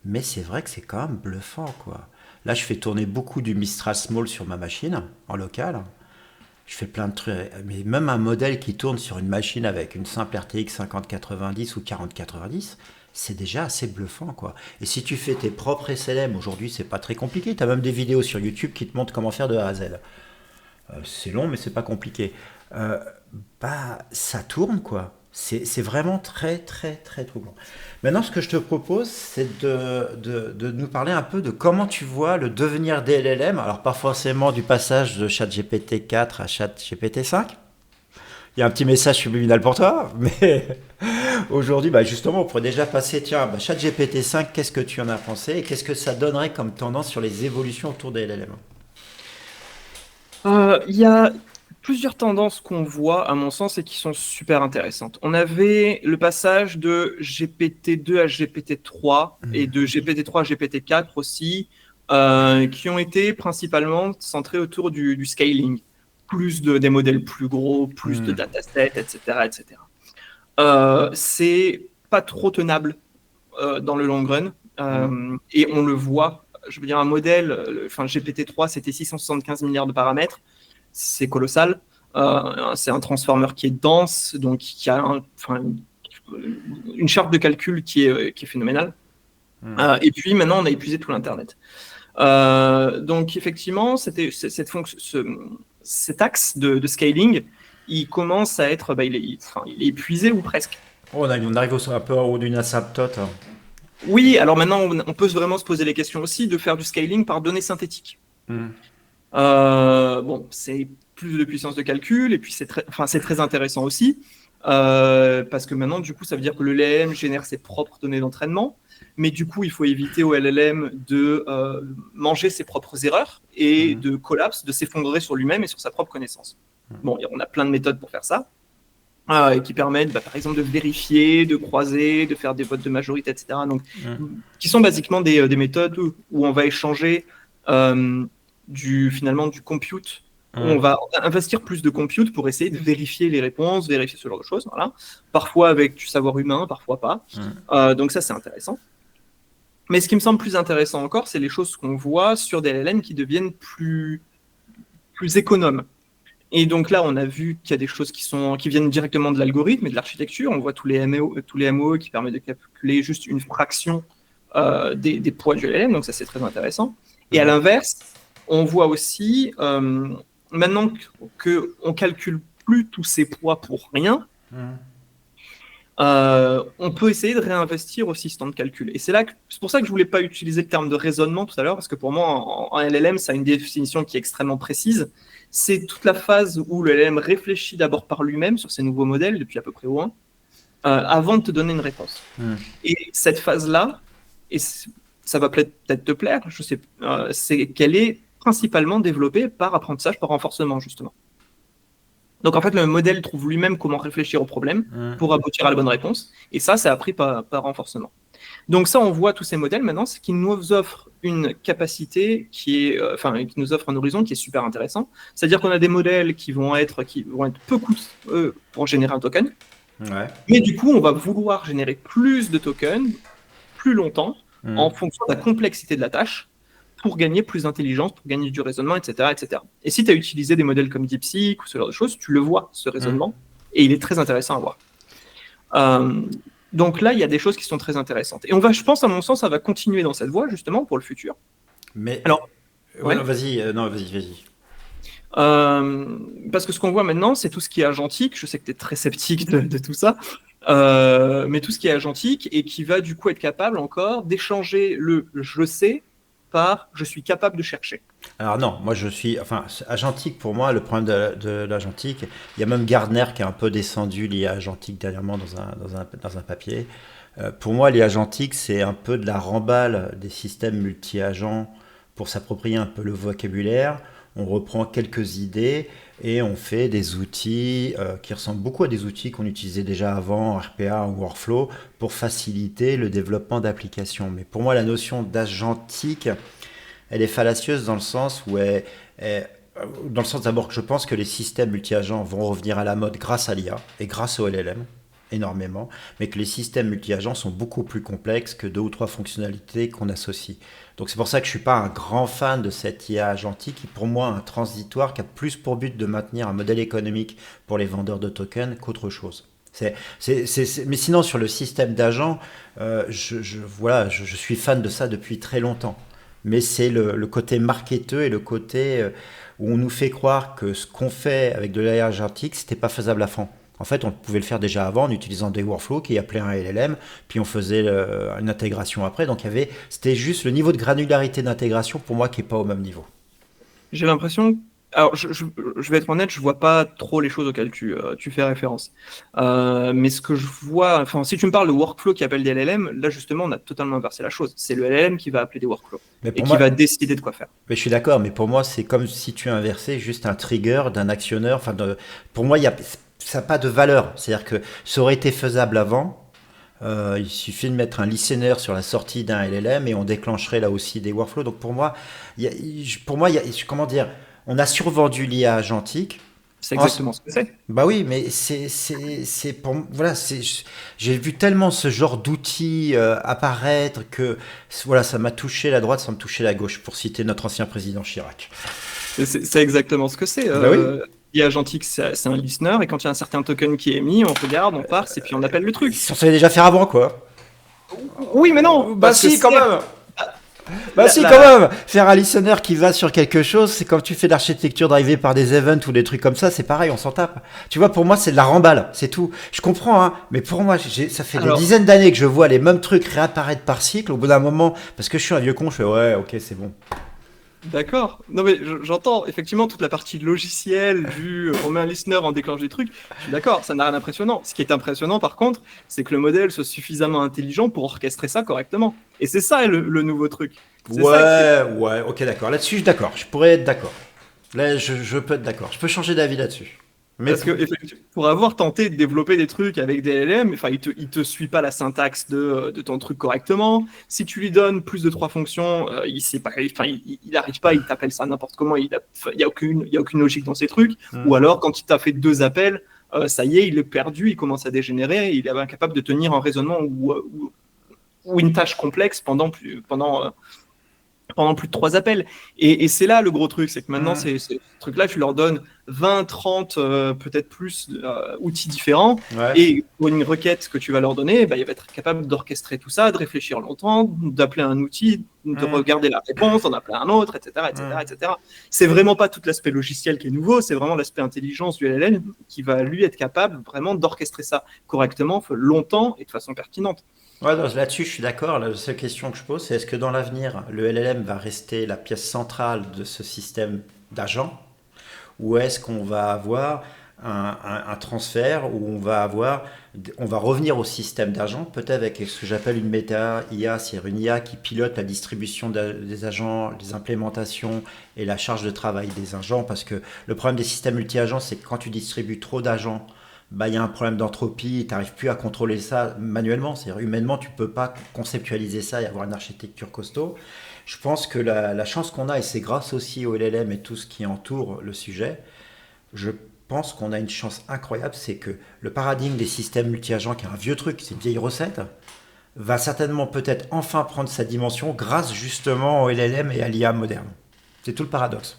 mais c'est vrai que c'est quand même bluffant, quoi. Là, je fais tourner beaucoup du Mistral Small sur ma machine, en local. Je fais plein de trucs, mais même un modèle qui tourne sur une machine avec une simple RTX 5090 ou 4090, c'est déjà assez bluffant, quoi. Et si tu fais tes propres SLM, aujourd'hui, c'est pas très compliqué. Tu as même des vidéos sur YouTube qui te montrent comment faire de A à Z. C'est long, mais c'est pas compliqué. Euh, Bah, ça tourne, quoi. C'est vraiment très, très, très troublant. Maintenant, ce que je te propose, c'est de nous parler un peu de comment tu vois le devenir des LLM. Alors, pas forcément du passage de ChatGPT 4 à ChatGPT 5. Il y a un petit message subliminal pour toi, mais aujourd'hui, bah justement, on pourrait déjà passer, tiens, bah, ChatGPT 5, qu'est-ce que tu en as pensé et qu'est-ce que ça donnerait comme tendance sur les évolutions autour des LLM? Il y a plusieurs tendances qu'on voit, à mon sens, et qui sont super intéressantes. On avait le passage de GPT-2 à GPT-3 et de GPT-3 à GPT-4 aussi, qui ont été principalement centrés autour du scaling. Des modèles plus gros, plus de Hmm, datasets, etc., etc. C'est pas trop tenable dans le long run. hmm, Et on le voit. Je veux dire, un modèle, enfin GPT-3, c'était 675 milliards de paramètres. C'est colossal. C'est un transformer qui est dense, donc qui a une charte de calcul qui est phénoménale. hmm. Et puis maintenant, on a épuisé tout l'Internet. Donc effectivement, cet axe de scaling, il commence à être, il est épuisé ou presque. Oh, on arrive un peu en haut d'une asymptote, hein. Oui, alors maintenant, on peut vraiment se poser les questions aussi de faire du scaling par données synthétiques. Hmm, Bon, c'est plus de puissance de calcul et puis c'est très intéressant aussi parce que maintenant, du coup, ça veut dire que le LLM génère ses propres données d'entraînement, mais du coup, il faut éviter au LLM de manger ses propres erreurs et hmm, de collapse, de s'effondrer sur lui-même et sur sa propre connaissance. Bon, on a plein de méthodes pour faire ça. Qui permettent, par exemple, de vérifier, de croiser, de faire des votes de majorité, etc. Donc, hmm, qui sont basiquement des méthodes où on va échanger euh, finalement du compute, où on hmm, va investir plus de compute pour essayer de vérifier les réponses, vérifier ce genre de choses. Voilà. Parfois avec du savoir humain, parfois pas. hmm. Donc ça, c'est intéressant. Mais ce qui me semble plus intéressant encore, c'est les choses qu'on voit sur des LLM qui deviennent plus économes. Et donc là, on a vu qu'il y a des choses qui viennent directement de l'algorithme et de l'architecture. On voit tous les MOE qui permettent de calculer juste une fraction des poids du LLM, donc ça c'est très intéressant. Et à l'inverse, on voit aussi, maintenant qu'on ne calcule plus tous ces poids pour rien, on peut essayer de réinvestir aussi ce temps de calcul. Et c'est pour ça que je ne voulais pas utiliser le terme de raisonnement tout à l'heure, parce que pour moi, en LLM, ça a une définition qui est extrêmement précise. C'est toute la phase où le LLM réfléchit d'abord par lui-même sur ses nouveaux modèles, depuis à peu près au 1, avant de te donner une réponse. Et cette phase-là, et ça va peut-être te plaire, je sais, c'est qu'elle est principalement développée par apprentissage, par renforcement, justement. Donc en fait, le modèle trouve lui-même comment réfléchir au problème pour aboutir à la bonne réponse. Et ça, c'est appris par renforcement. Donc ça, on voit tous ces modèles maintenant, c'est qu'ils nous offrent une capacité qui nous offre un horizon qui est super intéressant. C'est-à-dire qu'on a des modèles qui vont être peu coûteux pour générer un token. Ouais. Mais du coup, on va vouloir générer plus de tokens, plus longtemps, en fonction de la complexité de la tâche, pour gagner plus d'intelligence, pour gagner du raisonnement, etc. etc. Et si tu as utilisé des modèles comme DeepSeek ou ce genre de choses, tu le vois, ce raisonnement, et il est très intéressant à voir. Donc là, il y a des choses qui sont très intéressantes. Et je pense, à mon sens, ça va continuer dans cette voie, justement, pour le futur. Mais alors, vas-y. Parce que ce qu'on voit maintenant, c'est tout ce qui est agentique. Je sais que tu es très sceptique de tout ça. Mais tout ce qui est agentique et qui va du coup être capable encore d'échanger le « je sais » par « je suis capable de chercher ». Alors non, moi agentique pour moi, le problème de l'agentique, il y a même Gardner qui est un peu descendu l'IA agentique dernièrement dans un papier. Pour moi, l'IA agentique, c'est un peu de la remballe des systèmes multi-agents pour s'approprier un peu le vocabulaire. On reprend quelques idées et on fait des outils qui ressemblent beaucoup à des outils qu'on utilisait déjà avant, RPA ou Workflow, pour faciliter le développement d'applications. Mais pour moi, la notion d'agentique, elle est fallacieuse dans le sens où dans le sens d'abord que je pense que les systèmes multi-agents vont revenir à la mode grâce à l'IA et grâce au LLM, énormément, mais que les systèmes multi-agents sont beaucoup plus complexes que 2 ou 3 fonctionnalités qu'on associe. Donc c'est pour ça que je ne suis pas un grand fan de cette IA agentique, qui pour moi un transitoire qui a plus pour but de maintenir un modèle économique pour les vendeurs de tokens qu'autre chose. Mais sinon sur le système d'agents, je suis fan de ça depuis très longtemps. Mais c'est le côté marketeux et le côté où on nous fait croire que ce qu'on fait avec de l'IA agentique, c'était pas faisable à fond. En fait, on pouvait le faire déjà avant en utilisant des workflows qui appelaient un LLM, puis on faisait une intégration après. Donc c'était juste le niveau de granularité d'intégration pour moi qui n'est pas au même niveau. J'ai l'impression... Alors, je vais être honnête, je vois pas trop les choses auxquelles tu fais référence. Mais ce que je vois, si tu me parles de workflow qui appelle des LLM, là justement, on a totalement inversé la chose. C'est le LLM qui va appeler des workflows qui va décider de quoi faire. Mais je suis d'accord, mais pour moi, c'est comme si tu inversais juste un trigger d'un actionneur. Pour moi, ça n'a pas de valeur. C'est-à-dire que ça aurait été faisable avant. Il suffit de mettre un listener sur la sortie d'un LLM et on déclencherait là aussi des workflows. Donc pour moi, comment dire, on a survendu l'IA agentique. C'est exactement ce que c'est. Bah oui, mais j'ai vu tellement ce genre d'outils apparaître que voilà, ça m'a touché la droite sans me toucher la gauche, pour citer notre ancien président Chirac. C'est exactement ce que c'est. Bah oui. L'IA agentique, c'est un listener, et quand il y a un certain token qui est émis, on regarde, on parse, et puis on appelle le truc. Ça savait déjà faire avant, quoi. Oui, mais non. Bah si, quand même. Quand même, faire un listener qui va sur quelque chose, c'est comme tu fais de l'architecture drivée par des events ou des trucs comme ça, c'est pareil, on s'en tape. Tu vois, pour moi, c'est de la remballe, c'est tout. Je comprends, hein, mais pour moi, ça fait des dizaines d'années que je vois les mêmes trucs réapparaître par cycle. Au bout d'un moment, parce que je suis un vieux con, je fais ouais, ok, c'est bon. D'accord. Non mais j'entends effectivement toute la partie logicielle on met un listener, on déclenche des trucs. Je suis d'accord, ça n'a rien d'impressionnant. Ce qui est impressionnant par contre, c'est que le modèle soit suffisamment intelligent pour orchestrer ça correctement. Et c'est ça le nouveau truc. Ouais, ok, d'accord. Là-dessus, je suis d'accord. Je pourrais être d'accord. Là, je peux être d'accord. Je peux changer d'avis là-dessus. Parce que pour avoir tenté de développer des trucs avec des LLM, il te suit pas la syntaxe de ton truc correctement. Si tu lui donnes plus de 3 fonctions, il sait pas, il n'arrive pas, il t'appelle ça n'importe comment. Il y a aucune logique dans ces trucs. Ou alors quand il t'a fait 2 appels, ça y est, il est perdu, il commence à dégénérer, il est incapable de tenir un raisonnement ou une tâche complexe pendant plus de 3 appels. Et c'est là le gros truc, c'est que maintenant, ces trucs-là, tu leur donnes 20, 30, peut-être plus outils différents. Ouais. Et pour une requête que tu vas leur donner, il va être capable d'orchestrer tout ça, de réfléchir longtemps, d'appeler un outil, de regarder la réponse, d'en appeler un autre, etc., etc., etc. C'est vraiment pas tout l'aspect logiciel qui est nouveau, c'est vraiment l'aspect intelligence du LLM qui va, lui, être capable vraiment d'orchestrer ça correctement, longtemps et de façon pertinente. Ouais, non, là-dessus, je suis d'accord. La seule question que je pose, c'est est-ce que dans l'avenir, le LLM va rester la pièce centrale de ce système d'agents ou est-ce qu'on va avoir un transfert où on va revenir au système d'agents, peut-être avec ce que j'appelle une méta-IA, c'est-à-dire une IA qui pilote la distribution des agents, les implémentations et la charge de travail des agents, parce que le problème des systèmes multi-agents, c'est que quand tu distribues trop d'agents, bah, il y a un problème d'entropie, tu n'arrives plus à contrôler ça manuellement, c'est-à-dire humainement, tu ne peux pas conceptualiser ça et avoir une architecture costaud. Je pense que la chance qu'on a, et c'est grâce aussi au LLM et tout ce qui entoure le sujet, je pense qu'on a une chance incroyable, c'est que le paradigme des systèmes multi-agents, qui est un vieux truc, c'est une vieille recette, va certainement peut-être enfin prendre sa dimension grâce justement au LLM et à l'IA moderne. C'est tout le paradoxe.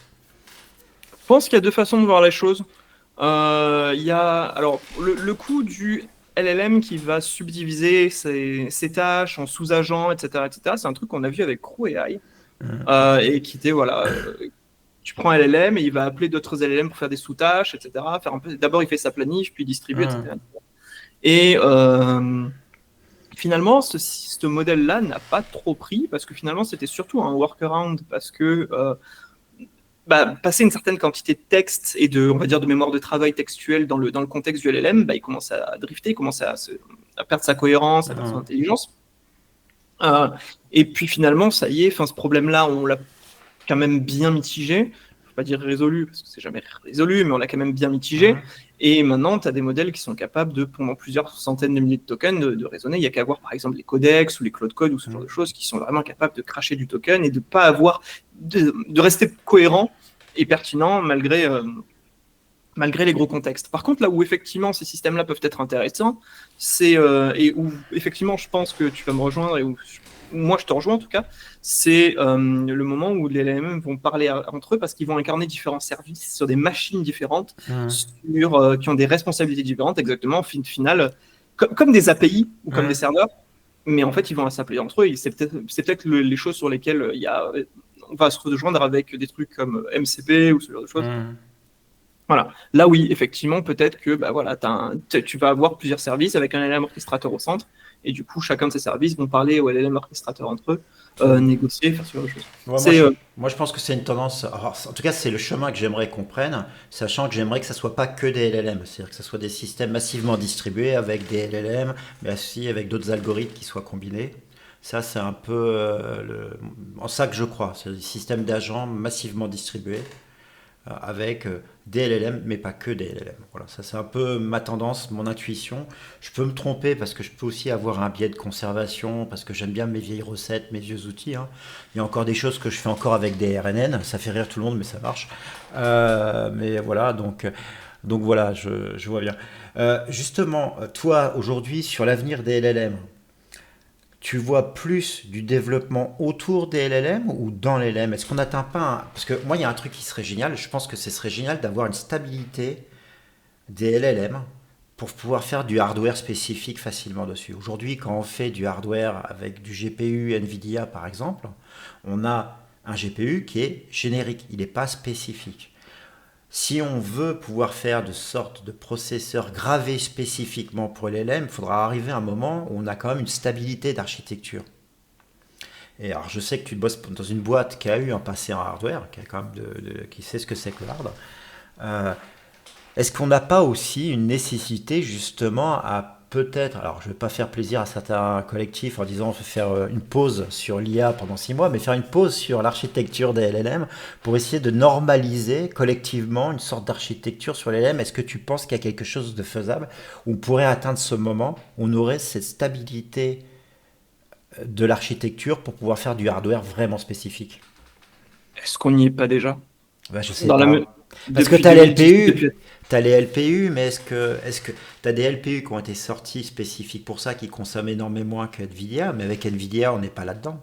Je pense qu'il y a deux façons de voir les choses. Il y a alors le coût du LLM qui va subdiviser ses tâches en sous-agents, etc., etc. C'est un truc qu'on a vu avec Crew AI et qui était voilà. Tu prends un LLM et il va appeler d'autres LLM pour faire des sous-tâches, etc. D'abord, il fait sa planif, puis il distribue, etc. Et finalement, ce modèle-là n'a pas trop pris parce que finalement, c'était surtout un workaround parce que passer une certaine quantité de texte et on va dire, de mémoire de travail textuelle dans le contexte du LLM, il commence à drifter, il commence à perdre sa cohérence, à perdre son intelligence. Et puis finalement, ça y est, ce problème-là, on l'a quand même bien mitigé. Je ne veux pas dire résolu, parce que c'est jamais résolu, mais on l'a quand même bien mitigé. Et maintenant, tu as des modèles qui sont capables de, pendant plusieurs centaines de milliers de tokens, de raisonner. Il n'y a qu'à voir, par exemple, les codex ou les cloud codes ou ce genre de choses qui sont vraiment capables de cracher du token et de pas avoir, de rester cohérent et pertinent malgré les gros contextes. Par contre, là où effectivement ces systèmes-là peuvent être intéressants, c'est et où effectivement je pense que tu vas me rejoindre et où moi je te rejoins en tout cas, c'est le moment où les LLM vont parler entre eux parce qu'ils vont incarner différents services sur des machines différentes, qui ont des responsabilités différentes, exactement, au final, comme des API ou comme des serveurs, mais en fait ils vont s'appeler entre eux. C'est peut-être les choses sur lesquelles on va se rejoindre avec des trucs comme MCP ou ce genre de choses. Voilà. Là, oui, effectivement, peut-être que tu vas avoir plusieurs services avec un LLM orchestrateur au centre, et du coup, chacun de ces services vont parler au LLM orchestrateur entre eux, négocier, faire ce genre de choses. Ouais, moi, je pense que c'est une tendance. Alors, en tout cas, c'est le chemin que j'aimerais qu'on prenne, sachant que j'aimerais que ça soit pas que des LLM, c'est-à-dire que ça soit des systèmes massivement distribués avec des LLM, mais aussi avec d'autres algorithmes qui soient combinés. Ça, c'est un peu en ça que je crois. C'est des systèmes d'agents massivement distribués avec des LLM, mais pas que des LLM. Voilà, ça c'est un peu ma tendance, mon intuition. Je peux me tromper parce que je peux aussi avoir un biais de conservation, parce que j'aime bien mes vieilles recettes, mes vieux outils. Il y a encore des choses que je fais encore avec des RNN, ça fait rire tout le monde, mais ça marche. Mais voilà, donc voilà, je vois bien. Justement, toi, aujourd'hui, sur l'avenir des LLM, tu vois plus du développement autour des LLM ou dans les LLM? Est-ce qu'on n'atteint pas Parce que moi, il y a un truc qui serait génial. Je pense que ce serait génial d'avoir une stabilité des LLM pour pouvoir faire du hardware spécifique facilement dessus. Aujourd'hui, quand on fait du hardware avec du GPU NVIDIA, par exemple, on a un GPU qui est générique. Il n'est pas spécifique. Si on veut pouvoir faire de sortes de processeurs gravés spécifiquement pour LLM, il faudra arriver à un moment où on a quand même une stabilité d'architecture. Et alors, je sais que tu bosses dans une boîte qui a eu un passé en hardware, qui a quand même qui sait ce que c'est que le hard. Est-ce qu'on n'a pas aussi une nécessité justement à peut-être, alors je ne vais pas faire plaisir à certains collectifs en disant faire une pause sur l'IA pendant 6 mois, mais faire une pause sur l'architecture des LLM pour essayer de normaliser collectivement une sorte d'architecture sur les LLM? Est-ce que tu penses qu'il y a quelque chose de faisable où on pourrait atteindre ce moment où on aurait cette stabilité de l'architecture pour pouvoir faire du hardware vraiment spécifique? Est-ce qu'on n'y est pas déjà? Ben, je sais Dans pas. la me- Parce que Depuis tu as 2010, l'LPU, T'as les LPU, mais est-ce que t'as des LPU qui ont été sortis spécifiques pour ça, qui consomment énormément moins que Nvidia, mais avec Nvidia, on n'est pas là-dedans.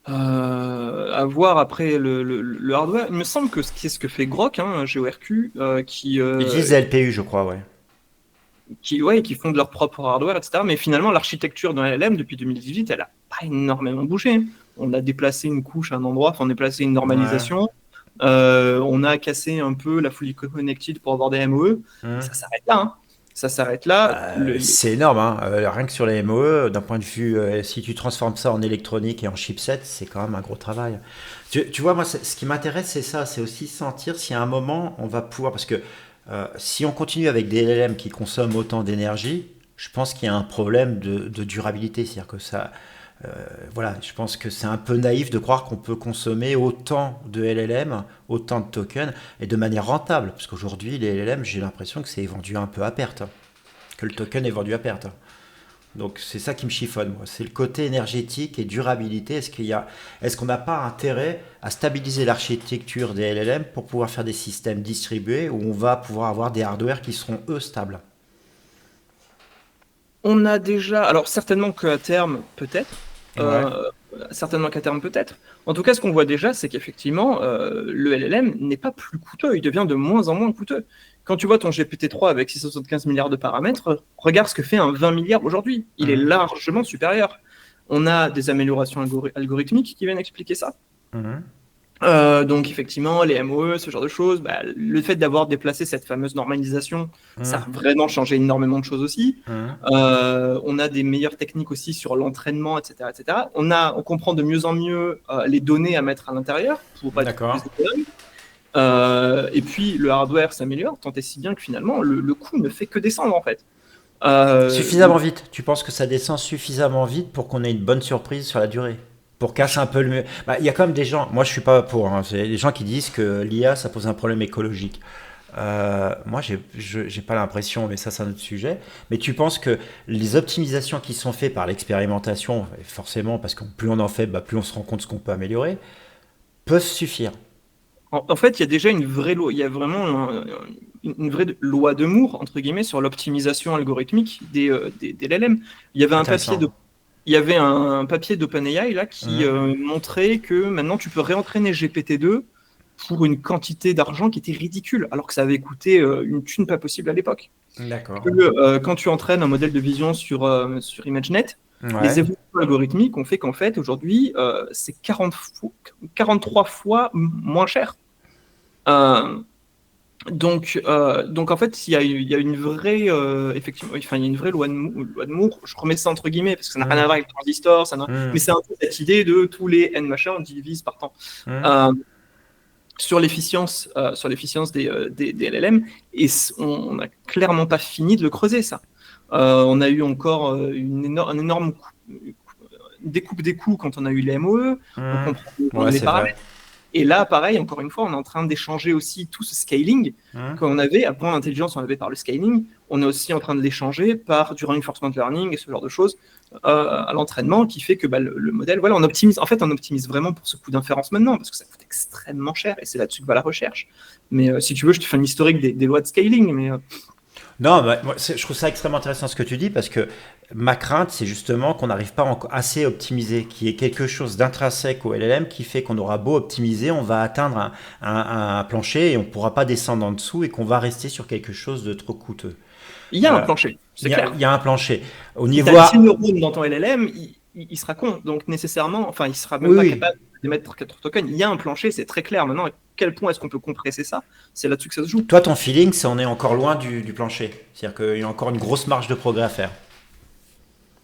À voir après le hardware. Il me semble que ce que fait Grok, hein, GORQ, Ils utilisent des LPU, je crois, ouais. qui font de leur propre hardware, etc. Mais finalement, l'architecture d'un LLM depuis 2018, elle n'a pas énormément bougé. On a déplacé une couche à un endroit, enfin, on a déplacé une Ouais. normalisation. On a cassé un peu la fully connected pour avoir des MOE. Hmm. Ça s'arrête là, hein. Ça s'arrête là. C'est énorme, hein. Rien que sur les MOE, d'un point de vue, si tu transformes ça en électronique et en chipset, c'est quand même un gros travail. Tu vois, moi, ce qui m'intéresse, c'est ça, c'est aussi sentir si à un moment, on va pouvoir, parce que si on continue avec des LLM qui consomment autant d'énergie, je pense qu'il y a un problème de durabilité, c'est-à-dire que ça, voilà, je pense que c'est un peu naïf de croire qu'on peut consommer autant de LLM, autant de tokens, et de manière rentable, parce qu'aujourd'hui, les LLM, j'ai l'impression que c'est vendu un peu à perte, que le token est vendu à perte. Donc c'est ça qui me chiffonne, moi. C'est le côté énergétique et durabilité. Est-ce qu'on n'a pas intérêt à stabiliser l'architecture des LLM pour pouvoir faire des systèmes distribués où on va pouvoir avoir des hardware qui seront eux stables? On a déjà, alors certainement qu'à terme, peut-être. Ouais. Certainement qu'à terme, peut-être. En tout cas, ce qu'on voit déjà, c'est qu'effectivement, le LLM n'est pas plus coûteux, il devient de moins en moins coûteux. Quand tu vois ton GPT-3 avec 675 milliards de paramètres, regarde ce que fait un 20 milliards aujourd'hui. Il est Mhm. largement supérieur. On a des améliorations algorithmiques qui viennent expliquer ça. Mhm. Donc effectivement, les MOE, ce genre de choses, bah, le fait d'avoir déplacé cette fameuse normalisation, ça Mhm. a vraiment changé énormément de choses aussi. Mhm. On a des meilleures techniques aussi sur l'entraînement, etc., etc. On comprend de mieux en mieux les données à mettre à l'intérieur pour être plus D'accord. économe. Et puis le hardware s'améliore, tant et si bien que finalement le coût ne fait que descendre en fait. Suffisamment vite. Tu penses que ça descend suffisamment vite pour qu'on ait une bonne surprise sur la durée? Pour casser un peu le mur. Bah, il y a quand même des gens, moi je suis pas pour, hein, c'est des gens qui disent que l'IA ça pose un problème écologique. Moi j'ai pas l'impression, mais ça c'est un autre sujet. Mais tu penses que les optimisations qui sont faites par l'expérimentation, et forcément parce que plus on en fait, bah, plus on se rend compte ce qu'on peut améliorer, peuvent suffire? En fait, il y a déjà une vraie loi, il y a vraiment une vraie loi de Moore, entre guillemets, sur l'optimisation algorithmique des LLM. Il y avait un papier Intéressant. de, il y avait un papier d'OpenAI là qui Mhm. montrait que maintenant tu peux réentraîner GPT-2 pour une quantité d'argent qui était ridicule, alors que ça avait coûté une thune pas possible à l'époque. D'accord. Quand tu entraînes un modèle de vision sur ImageNet, les Ouais. évolutions algorithmiques ont fait qu'en fait, aujourd'hui, c'est 43 fois moins cher. Euh, donc en fait, il y a une vraie, effectivement, enfin, il y a une vraie loi de Moore. Je remets ça entre guillemets parce que ça n'a rien à Mhm. voir avec le transistor, mais Mhm. c'est un peu cette idée de tous les n machins on divise par temps Mhm. euh, sur l'efficience des LLM. Et on n'a clairement pas fini de le creuser ça. On a eu encore un énorme découpe des coûts quand on a eu les MOE. On Mhm. comprend mieux Ouais, les c'est vrai. paramètres. Et là, pareil, encore une fois, on est en train d'échanger aussi tout ce scaling Mhm. qu'on avait, à point d'intelligence, on avait par le scaling, on est aussi en train de l'échanger par du reinforcement learning et ce genre de choses à l'entraînement qui fait que bah, le modèle, voilà, on optimise vraiment pour ce coût d'inférence maintenant parce que ça coûte extrêmement cher et c'est là-dessus que va la recherche. Mais si tu veux, je te fais un historique des lois de scaling, mais Non, bah, moi, je trouve ça extrêmement intéressant ce que tu dis parce que ma crainte, c'est justement qu'on n'arrive pas assez à optimiser, qu'il y ait quelque chose d'intrinsèque au LLM qui fait qu'on aura beau optimiser, on va atteindre un plancher et on ne pourra pas descendre en dessous et qu'on va rester sur quelque chose de trop coûteux. il y a un Euh, plancher, Il c'est y a, il clair. y a un plancher. Au Si tu niveau as 10 A, neurones dans ton LLM, il sera con. Donc, nécessairement, enfin, il sera même oui, pas oui. capable d'émettre 4 tokens. Il y a un plancher, c'est très clair. Maintenant, à quel point est-ce qu'on peut compresser ça? C'est là-dessus que ça se joue. Toi, ton feeling, c'est on est encore loin du plancher. C'est-à-dire qu'il y a encore une grosse marge de progrès à faire.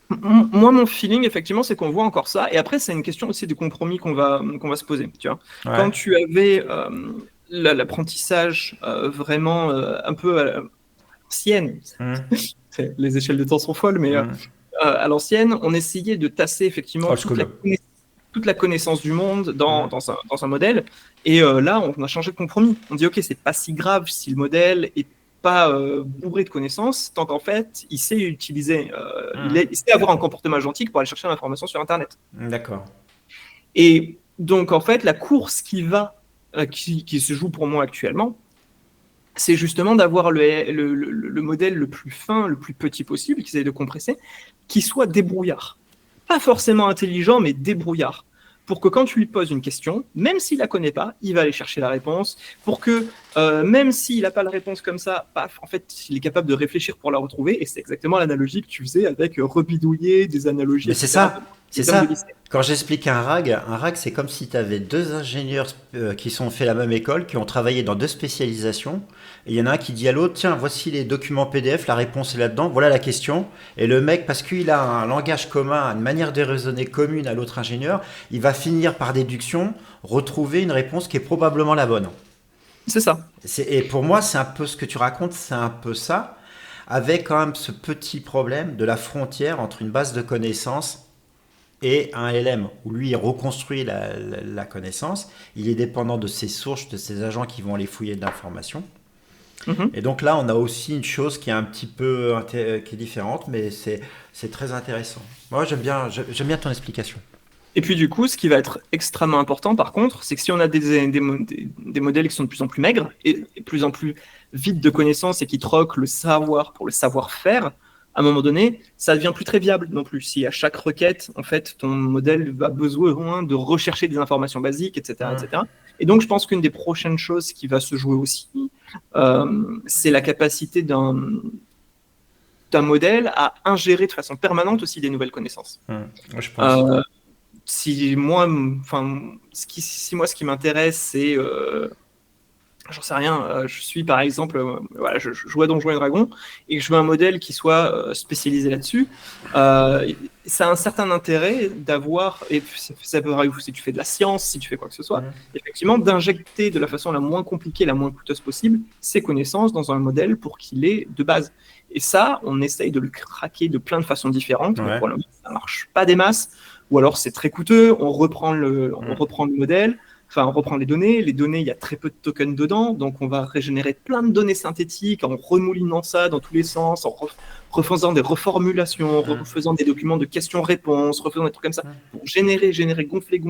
Moi, mon feeling, effectivement, c'est qu'on voit encore ça. Et après, c'est une question aussi de compromis qu'on va se poser. Tu vois. Ouais. Quand tu avais l'apprentissage vraiment un peu à l'ancienne, Hum, les échelles de temps sont folles, mais hum. à l'ancienne, on essayait de tasser effectivement Old school. toute la connaissance du monde Hum, dans un modèle. Et là, on a changé de compromis. On dit, OK, c'est pas si grave si le modèle est pas bourré de connaissances, tant qu'en fait, il sait utiliser, hum. il sait avoir un comportement agentique pour aller chercher l'information sur Internet. D'accord. Et donc, en fait, la course qui se joue pour moi actuellement, c'est justement d'avoir le modèle le plus fin, le plus petit possible, qu'ils essayent de compresser, qui soit débrouillard. Pas forcément intelligent, mais débrouillard. Pour que quand tu lui poses une question, même s'il la connaît pas, il va aller chercher la réponse. Pour que même s'il n'a pas la réponse comme ça, paf, en fait, il est capable de réfléchir pour la retrouver. Et c'est exactement l'analogie que tu faisais avec rebidouiller des analogies, Mais c'est etc. ça, c'est Des hommes de ça. lycée. Quand j'explique un RAG, c'est comme si tu avais deux ingénieurs qui sont fait la même école, qui ont travaillé dans deux spécialisations, et il y en a un qui dit à l'autre, tiens, voici les documents PDF, la réponse est là-dedans, voilà la question. Et le mec, parce qu'il a un langage commun, une manière de raisonner commune à l'autre ingénieur, il va finir par déduction retrouver une réponse qui est probablement la bonne. C'est ça. Et pour moi, c'est un peu ce que tu racontes, c'est un peu ça, avec quand même ce petit problème de la frontière entre une base de connaissances et un LM, où lui, il reconstruit la connaissance, il est dépendant de ses sources, de ses agents qui vont aller fouiller de l'information. Mhm. Et donc là, on a aussi une chose qui est un petit peu qui est différente, mais c'est très intéressant. Moi, j'aime bien ton explication. Et puis du coup, ce qui va être extrêmement important par contre, c'est que si on a des modèles qui sont de plus en plus maigres et de plus en plus vides de connaissances et qui troquent le savoir pour le savoir-faire, à un moment donné, ça devient plus très viable non plus. Si à chaque requête, en fait, ton modèle va besoin de rechercher des informations basiques, etc., Hum, etc. Et donc, je pense qu'une des prochaines choses qui va se jouer aussi, c'est la capacité d'un modèle à ingérer de façon permanente aussi des nouvelles connaissances. moi, je pense. Euh, si moi, enfin, ce qui m'intéresse, c'est, j'en sais rien, je suis par exemple, voilà, je joue à Donjons et Dragons et je veux un modèle qui soit spécialisé là-dessus. Ça a un certain intérêt d'avoir, et ça peut arriver si tu fais de la science, si tu fais quoi que ce soit, Hum, effectivement, d'injecter de la façon la moins compliquée, la moins coûteuse possible, ces connaissances dans un modèle pour qu'il ait de base. Et ça, on essaye de le craquer de plein de façons différentes, mais ouais. pour le moment, ça marche pas des masses. Ou alors c'est très coûteux, on reprend Hum, le modèle, enfin on reprend les données, il y a très peu de tokens dedans, donc on va régénérer plein de données synthétiques en remoulinant ça dans tous les sens, en refaisant des reformulations, hum, refaisant des documents de questions-réponses, refaisant des trucs comme ça, hum, pour générer, gonfler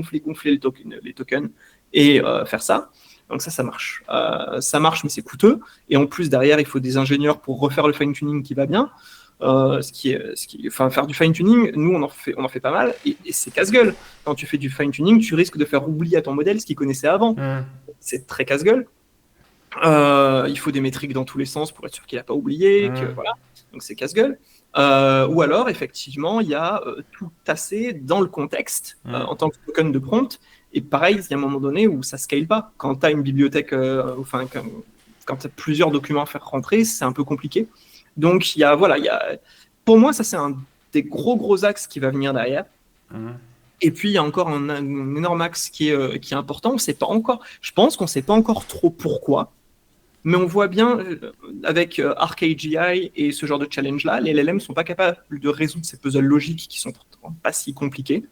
les tokens et faire ça. Donc ça marche. Ça marche, mais c'est coûteux. Et en plus, derrière, il faut des ingénieurs pour refaire le fine-tuning qui va bien. Enfin, faire du fine-tuning, nous, on en fait pas mal, et c'est casse-gueule. Quand tu fais du fine-tuning, tu risques de faire oublier à ton modèle ce qu'il connaissait avant. hum, C'est très casse-gueule. Il faut des métriques dans tous les sens pour être sûr qu'il n'a pas oublié, que hum, voilà. Donc c'est casse-gueule. Ou alors, effectivement, il y a tout tassé dans le contexte hum, en tant que token de prompt. Et pareil, il y a un moment donné où ça scale pas. Quand tu as une bibliothèque, enfin, quand tu as plusieurs documents à faire rentrer, c'est un peu compliqué. Donc, pour moi, ça, c'est un des gros axes qui va venir derrière. hum. Et puis, il y a encore un énorme axe qui est important. On sait pas encore, je pense qu'on ne sait pas encore trop pourquoi, mais on voit bien avec ArcAGI et ce genre de challenge-là, les LLM ne sont pas capables de résoudre ces puzzles logiques qui sont pourtant pas si compliqués.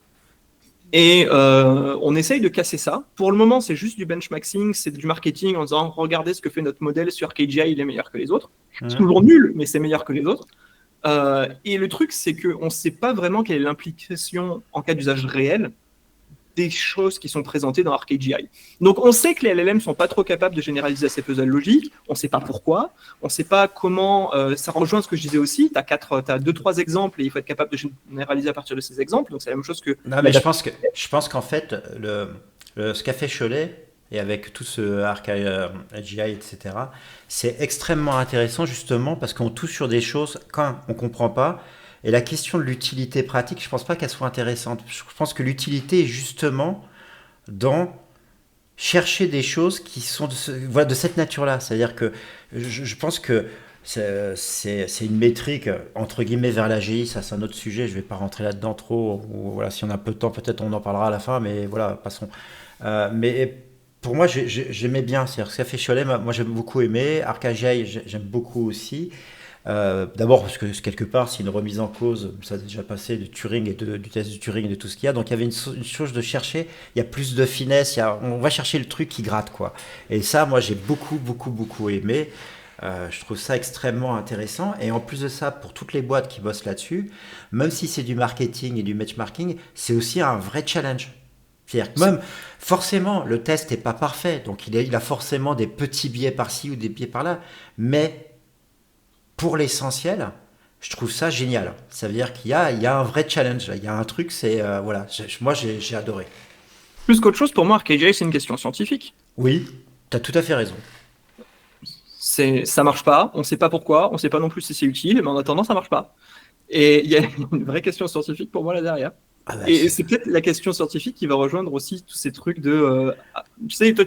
Et on essaye de casser ça. Pour le moment, c'est juste du benchmarking, c'est du marketing en disant regardez ce que fait notre modèle sur ArcAGI, il est meilleur que les autres. C'est Mhm. toujours nul, mais c'est meilleur que les autres. Et le truc, c'est qu'on ne sait pas vraiment quelle est l'implication en cas d'usage réel des choses qui sont présentées dans ArcAGI. Donc on sait que les LLM ne sont pas trop capables de généraliser ces puzzles logiques, on ne sait pas pourquoi, on ne sait pas comment, ça rejoint ce que je disais aussi, tu as 2-3 exemples et il faut être capable de généraliser à partir de ces exemples, donc c'est la même chose que Non, mais la je pense qu'en fait, ce qu'a fait Cholet, et avec tout ce arc AGI, etc., c'est extrêmement intéressant justement parce qu'on touche sur des choses quand on ne comprend pas. Et la question de l'utilité pratique, je ne pense pas qu'elle soit intéressante. Je pense que l'utilité est justement dans chercher des choses qui sont voilà, de cette nature-là. C'est-à-dire que je pense que c'est une métrique, entre guillemets, vers l'AGI, ça c'est un autre sujet, je ne vais pas rentrer là-dedans trop, ou, voilà, si on a peu de temps, peut-être on en parlera à la fin, mais voilà, passons. Mais pour moi, j'aimais bien, c'est-à-dire ce qu'a fait Cholet, moi j'aime beaucoup aimé, ArcAGI j'aime beaucoup aussi. D'abord parce que quelque part c'est une remise en cause, ça a déjà passé de Turing et du test de Turing et de tout ce qu'il y a, donc il y avait une chose de chercher, il y a plus de finesse, on va chercher le truc qui gratte quoi. Et ça moi j'ai beaucoup aimé. Je trouve ça extrêmement intéressant et en plus de ça pour toutes les boîtes qui bossent là-dessus, même si c'est du marketing et du benchmarking, c'est aussi un vrai challenge. C'est-à-dire que même, forcément, le test n'est pas parfait, donc il a forcément des petits biais par-ci ou des biais par-là, mais pour l'essentiel, je trouve ça génial. Ça veut dire qu'il y a un vrai challenge, là. Il y a un truc, voilà, moi j'ai adoré. Plus qu'autre chose, pour moi, ArcGIS, c'est une question scientifique. Oui, tu as tout à fait raison. Ça marche pas, on sait pas pourquoi, on sait pas non plus si c'est utile, mais en attendant, ça marche pas. Et il y a une vraie question scientifique pour moi là derrière. Ah bah, Et c'est peut-être la question scientifique qui va rejoindre aussi tous ces trucs de. Tu sais, toi,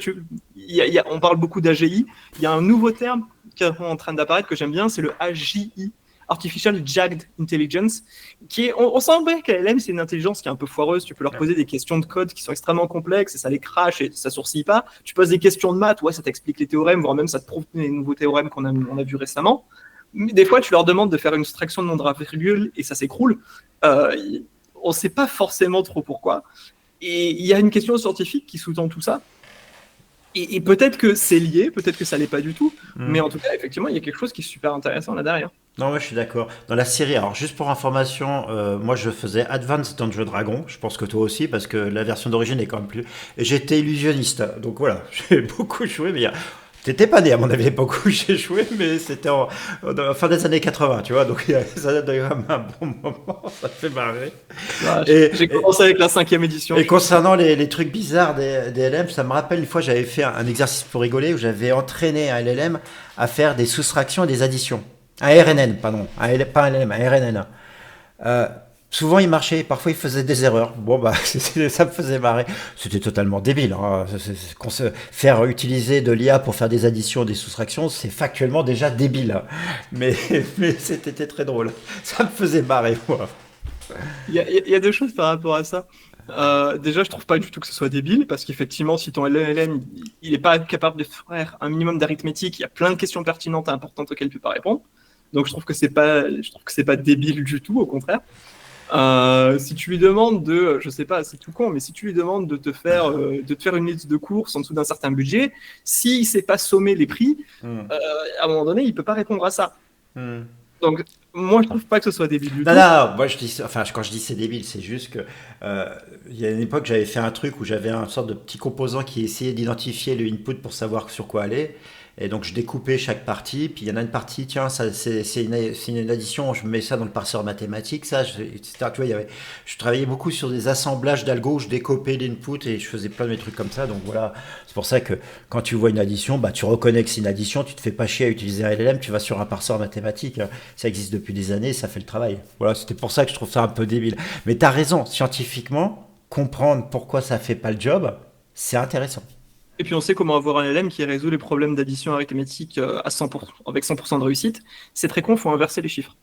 on parle beaucoup d'AGI. Il y a un nouveau terme qui est en train d'apparaître que j'aime bien, c'est le AGI, Artificial Jagged Intelligence, qui est. On sent bien qu'LLM, c'est une intelligence qui est un peu foireuse. Tu peux leur poser des questions de code qui sont extrêmement complexes et ça les crache et ça sourcille pas. Tu poses des questions de maths, ouais, ça t'explique les théorèmes, voire même ça te prouve les nouveaux théorèmes qu'on a vus récemment. Mais des fois, tu leur demandes de faire une soustraction de nombre à virgule et ça s'écroule. On ne sait pas forcément trop pourquoi. Et il y a une question scientifique qui sous-tend tout ça. Et peut-être que c'est lié, peut-être que ça l'est pas du tout. Mais en tout cas, effectivement, il y a quelque chose qui est super intéressant là derrière. Non, ouais, je suis d'accord. Dans la série, alors juste pour information, moi je faisais Advanced Dungeons Dragon. Je pense que toi aussi, parce que la version d'origine est quand même plus. Et j'étais illusionniste, donc voilà, j'ai beaucoup joué. Mais t'étais pas né à mon avis à l'époque où j'ai joué, mais c'était en fin des années 80, tu vois. Donc ça date de quand même un bon moment, ça fait marrer. J'ai commencé avec la 5e édition. Et concernant les trucs bizarres des LM, ça me rappelle une fois j'avais fait un exercice pour rigoler où j'avais entraîné un LLM à faire des soustractions et des additions. Un RNN, pardon. Pas un LLM, un RNN. Souvent il marchait, parfois il faisait des erreurs. Bon bah ça me faisait marrer. C'était totalement débile. Hein. Faire utiliser de l'IA pour faire des additions, des soustractions, c'est factuellement déjà débile. Hein. Mais c'était très drôle. Ça me faisait marrer moi. Il y a deux choses par rapport à ça. Déjà, je trouve pas du tout que ce soit débile, parce qu'effectivement, si ton LLM il est pas capable de faire un minimum d'arithmétique, il y a plein de questions pertinentes et importantes auxquelles tu peux pas répondre. Donc, je trouve que c'est pas débile du tout, au contraire. Si tu lui demandes je sais pas, c'est tout con, mais si tu lui demandes de te faire une liste de courses en dessous d'un certain budget, s'il sait pas sommer les prix, à un moment donné, il peut pas répondre à ça. Donc, moi, je trouve pas que ce soit débile du tout. Non, moi je dis, enfin, quand je dis c'est débile, c'est juste que il y a une époque, j'avais fait un truc où j'avais une sorte de petit composant qui essayait d'identifier le input pour savoir sur quoi aller. Et donc je découpais chaque partie, puis il y en a une partie, tiens, ça c'est une addition, je mets ça dans le parseur mathématique, ça, etc. Tu vois, je travaillais beaucoup sur des assemblages d'algo où je découpais l'input et je faisais plein de mes trucs comme ça. Donc voilà, c'est pour ça que quand tu vois une addition, bah tu reconnais que c'est une addition, tu te fais pas chier à utiliser un LLM, tu vas sur un parseur mathématique, ça existe depuis des années, ça fait le travail. Voilà, c'était pour ça que je trouve ça un peu débile. Mais t'as raison, scientifiquement, comprendre pourquoi ça fait pas le job, c'est intéressant. Et puis on sait comment avoir un LM qui résout les problèmes d'addition arithmétique à 100%, avec 100% de réussite. C'est très con, il faut inverser les chiffres.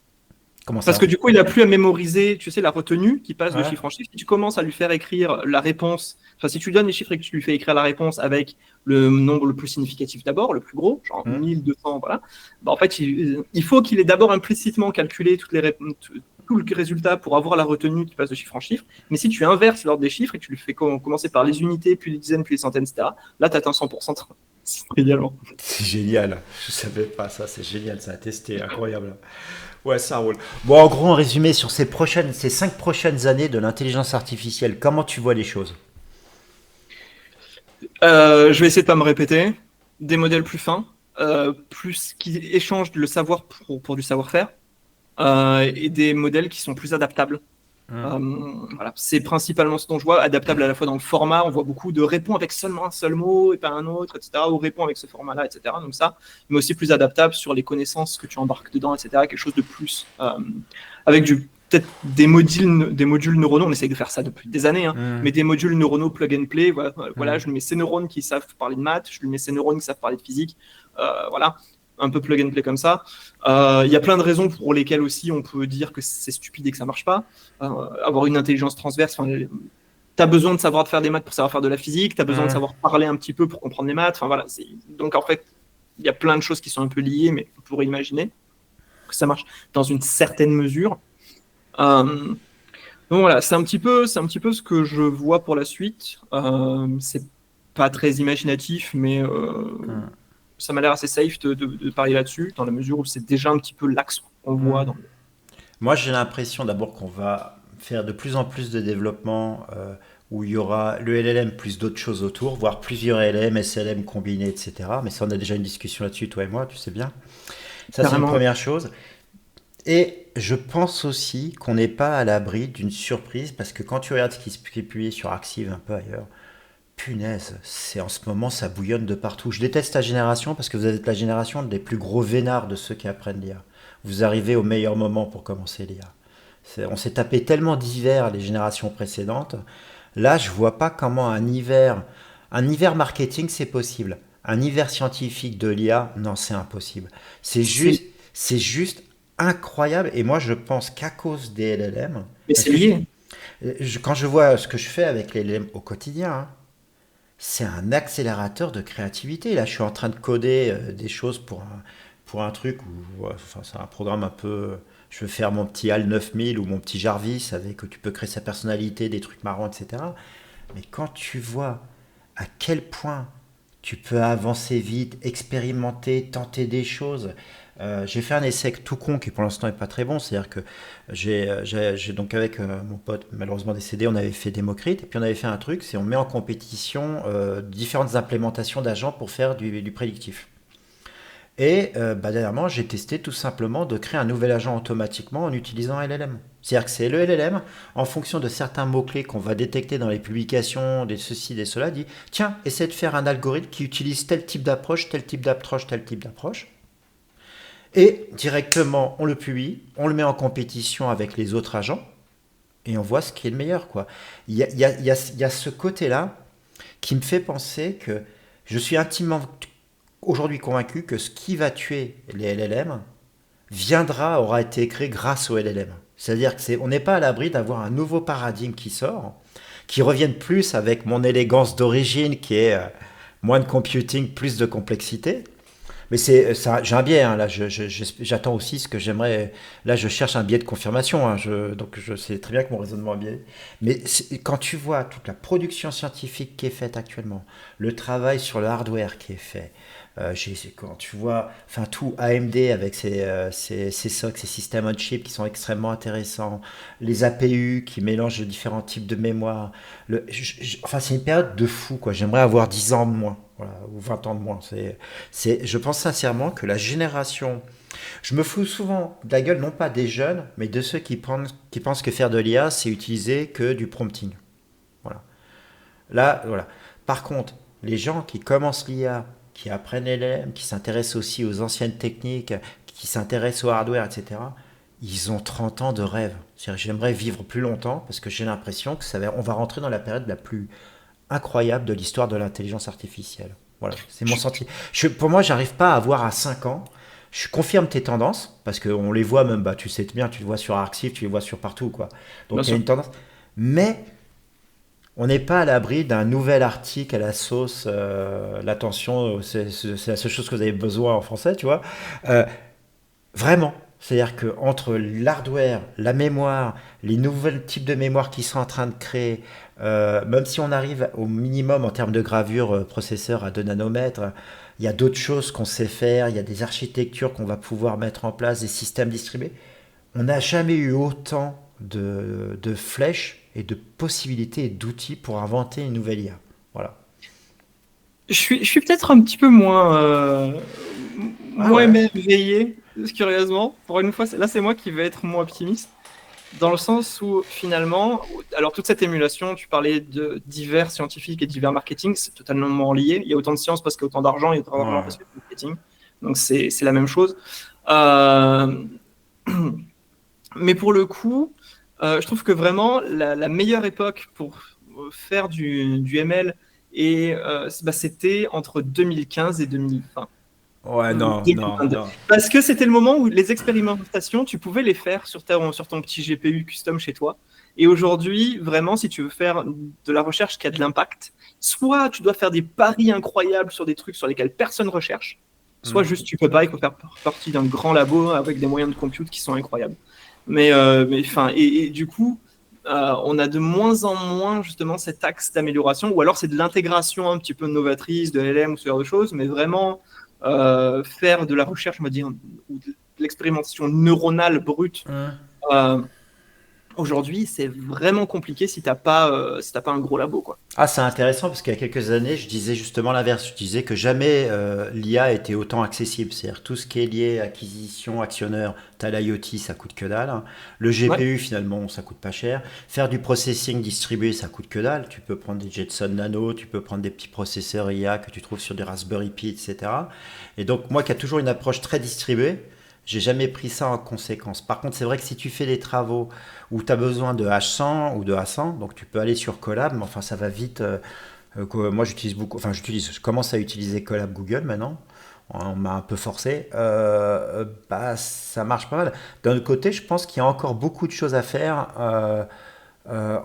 Comment ça? Parce que du coup, il n'a plus à mémoriser, tu sais, la retenue qui passe de Ouais. chiffre en chiffre. Si tu commences à lui faire écrire la réponse, enfin, si tu lui donnes les chiffres et que tu lui fais écrire la réponse avec le nombre le plus significatif d'abord, le plus gros, genre 1200, voilà, bah, en fait, il faut qu'il ait d'abord implicitement calculé tout le résultat pour avoir la retenue qui passe de chiffre en chiffre. Mais si tu inverses l'ordre des chiffres et que tu lui fais commencer par les unités, puis les dizaines, puis les centaines, etc., là, tu atteins 100%. Également. C'est génial. Je savais pas ça. C'est génial. Ça a testé. Incroyable. Ouais, ça roule. Bon, en gros, en résumé, sur ces 5 prochaines années de l'intelligence artificielle, comment tu vois les choses? Je vais essayer de pas me répéter. Des modèles plus fins, plus qui échangent le savoir pour du savoir-faire, et des modèles qui sont plus adaptables. Voilà. C'est principalement ce dont je vois, adaptable à la fois dans le format. On voit beaucoup de répond avec seulement un seul mot et pas un autre, etc. Ou répond avec ce format-là, etc. Donc ça, mais aussi plus adaptable sur les connaissances que tu embarques dedans, etc. Quelque chose de plus avec peut-être des modules neuronaux. On essaye de faire ça depuis des années, mais des modules neuronaux plug and play. Voilà, je lui mets ces neurones qui savent parler de maths, je lui mets ces neurones qui savent parler de physique. Voilà. Un peu plug and play comme ça. Il y a plein de raisons pour lesquelles aussi on peut dire que c'est stupide et que ça marche pas. Avoir une intelligence transverse, tu as besoin de savoir faire des maths pour savoir faire de la physique, tu as besoin de savoir parler un petit peu pour comprendre les maths. Voilà, donc en fait, il y a plein de choses qui sont un peu liées, mais on pourrait imaginer que ça marche dans une certaine mesure. Donc voilà, c'est un petit peu ce que je vois pour la suite. C'est pas très imaginatif, mais ça m'a l'air assez safe de parier là-dessus, dans la mesure où c'est déjà un petit peu l'axe qu'on voit. Moi, j'ai l'impression d'abord qu'on va faire de plus en plus de développement où il y aura le LLM plus d'autres choses autour, voire plusieurs LLM, SLM combinés, etc. Mais ça, on a déjà une discussion là-dessus, toi et moi, tu sais bien. Ça, c'est une Carrément. première chose. Et je pense aussi qu'on n'est pas à l'abri d'une surprise, parce que quand tu regardes ce qui se publie sur Arxiv un peu ailleurs, punaise, c'est en ce moment, ça bouillonne de partout. Je déteste ta génération, parce que vous êtes la génération des plus gros vénards de ceux qui apprennent l'IA. Vous arrivez au meilleur moment pour commencer l'IA. On s'est tapé tellement d'hivers les générations précédentes. Là, je vois pas comment un hiver marketing, c'est possible. Un hiver scientifique de l'IA, non, c'est impossible. C'est C'est, juste, c'est juste incroyable. Et moi, je pense qu'à cause des LLM, mais parce c'est que lié. quand je vois ce que je fais avec les LLM au quotidien, hein, c'est un accélérateur de créativité. Là, je suis en train de coder des choses pour un truc où, ouais, enfin, c'est un programme un peu. Je veux faire mon petit HAL 9000 ou mon petit Jarvis avec où tu peux créer sa personnalité, des trucs marrants, etc. Mais quand tu vois à quel point tu peux avancer vite, expérimenter, tenter des choses. J'ai fait un essai tout con qui pour l'instant est pas très bon, c'est-à-dire que j'ai donc avec mon pote malheureusement décédé, on avait fait Démocrite et puis on avait fait un truc, c'est on met en compétition différentes implémentations d'agents pour faire du prédictif. Et dernièrement, j'ai testé tout simplement de créer un nouvel agent automatiquement en utilisant LLM. C'est-à-dire que c'est le LLM, en fonction de certains mots-clés qu'on va détecter dans les publications, des ceci, des cela, dit, tiens, essaie de faire un algorithme qui utilise tel type d'approche, tel type d'approche, tel type d'approche. Et directement, on le publie, on le met en compétition avec les autres agents, et on voit ce qui est le meilleur, quoi. Il y a ce côté-là qui me fait penser que je suis intimement aujourd'hui convaincu que ce qui va tuer les LLM aura été créé grâce aux LLM. C'est-à-dire que on n'est pas à l'abri d'avoir un nouveau paradigme qui sort, qui revienne plus avec mon élégance d'origine, qui est moins de computing, plus de complexité. Mais j'ai un biais, hein, là, j'attends aussi ce que j'aimerais. Là, je cherche un biais de confirmation, hein, donc je sais très bien que mon raisonnement est biais. Mais quand tu vois toute la production scientifique qui est faite actuellement, le travail sur le hardware qui est fait, quand tu vois, enfin tout AMD avec ses SoC, ses systèmes on chip qui sont extrêmement intéressants, les APU qui mélangent différents types de mémoire. Enfin, c'est une période de fou, quoi. J'aimerais avoir 10 ans de moins, voilà, ou 20 ans de moins. Je pense sincèrement que la génération. Je me fous souvent de la gueule, non pas des jeunes, mais de ceux qui pensent que faire de l'IA, c'est utiliser que du prompting. Voilà. Là, voilà. Par contre, les gens qui commencent l'IA, qui apprennent LLM, qui s'intéressent aussi aux anciennes techniques, qui s'intéressent au hardware, etc., ils ont 30 ans de rêve. J'aimerais vivre plus longtemps parce que j'ai l'impression que on va rentrer dans la période la plus incroyable de l'histoire de l'intelligence artificielle. Voilà, c'est mon Je- sentiment. Pour moi, j'arrive pas à voir à 5 ans. Je confirme tes tendances, parce qu'on les voit même, bah, tu sais bien, tu les vois sur Arxiv, tu les vois sur partout, quoi. Bien Donc il y a sûr. une tendance. Mais on n'est pas à l'abri d'un nouvel article à la sauce. L'attention, c'est la seule chose que vous avez besoin en français, tu vois. Euh, Vraiment. C'est-à-dire que entre l'hardware, la mémoire, les nouveaux types de mémoire qui sont en train de créer, même si on arrive au minimum en termes de gravure processeur à 2 nanomètres, il y a d'autres choses qu'on sait faire, il y a des architectures qu'on va pouvoir mettre en place, des systèmes distribués. On n'a jamais eu autant de flèches et de possibilités et d'outils pour inventer une nouvelle IA. Voilà. je suis peut-être un petit peu Ah moins ouais. émerveillé, curieusement. Pour une fois, là, c'est moi qui vais être moins optimiste. Dans le sens où finalement, alors toute cette émulation, tu parlais de divers scientifiques et divers marketing, c'est totalement lié. Il y a autant de science parce qu'il y a autant d'argent, il y a autant d'argent Ouais. parce qu'il y a du marketing. Donc c'est la même chose. Euh, mais pour le coup, je trouve que vraiment la meilleure époque pour faire du ML, c'était entre 2015 et 2020. Ouais, non, non, 2022. non. Parce que c'était le moment où les expérimentations, tu pouvais les faire sur ton petit GPU custom chez toi. Et aujourd'hui, vraiment, si tu veux faire de la recherche qui a de l'impact, soit tu dois faire des paris incroyables sur des trucs sur lesquels personne recherche, soit Hmm. juste tu peux pas, il faut faire partie d'un grand labo avec des moyens de compute qui sont incroyables. Enfin, et du coup, on a de moins en moins justement cet axe d'amélioration, ou alors c'est de l'intégration un petit peu novatrice de LM ou ce genre de choses, mais vraiment faire de la recherche, on va dire, ou de l'expérimentation neuronale brute, Hmm. euh, Aujourd'hui, c'est vraiment compliqué si t'as pas un gros labo, quoi. Ah, c'est intéressant parce qu'il y a quelques années, je disais justement l'inverse. Je disais que jamais l'IA était autant accessible. C'est-à-dire tout ce qui est lié à acquisition, actionneur, t'as l'IoT, ça coûte que dalle, hein. Le Ouais. GPU, finalement, ça coûte pas cher. Faire du processing distribué, ça coûte que dalle. Tu peux prendre des Jetson Nano, tu peux prendre des petits processeurs IA que tu trouves sur des Raspberry Pi, etc. Et donc, moi qui a toujours une approche très distribuée, j'ai jamais pris ça en conséquence. Par contre, c'est vrai que si tu fais des travaux où tu as besoin de H100 ou de A100, donc tu peux aller sur Colab, mais enfin ça va vite. Moi j'utilise beaucoup, enfin je commence à utiliser Colab Google maintenant. On m'a un peu forcé. Bah, ça marche pas mal. D'un autre côté, je pense qu'il y a encore beaucoup de choses à faire.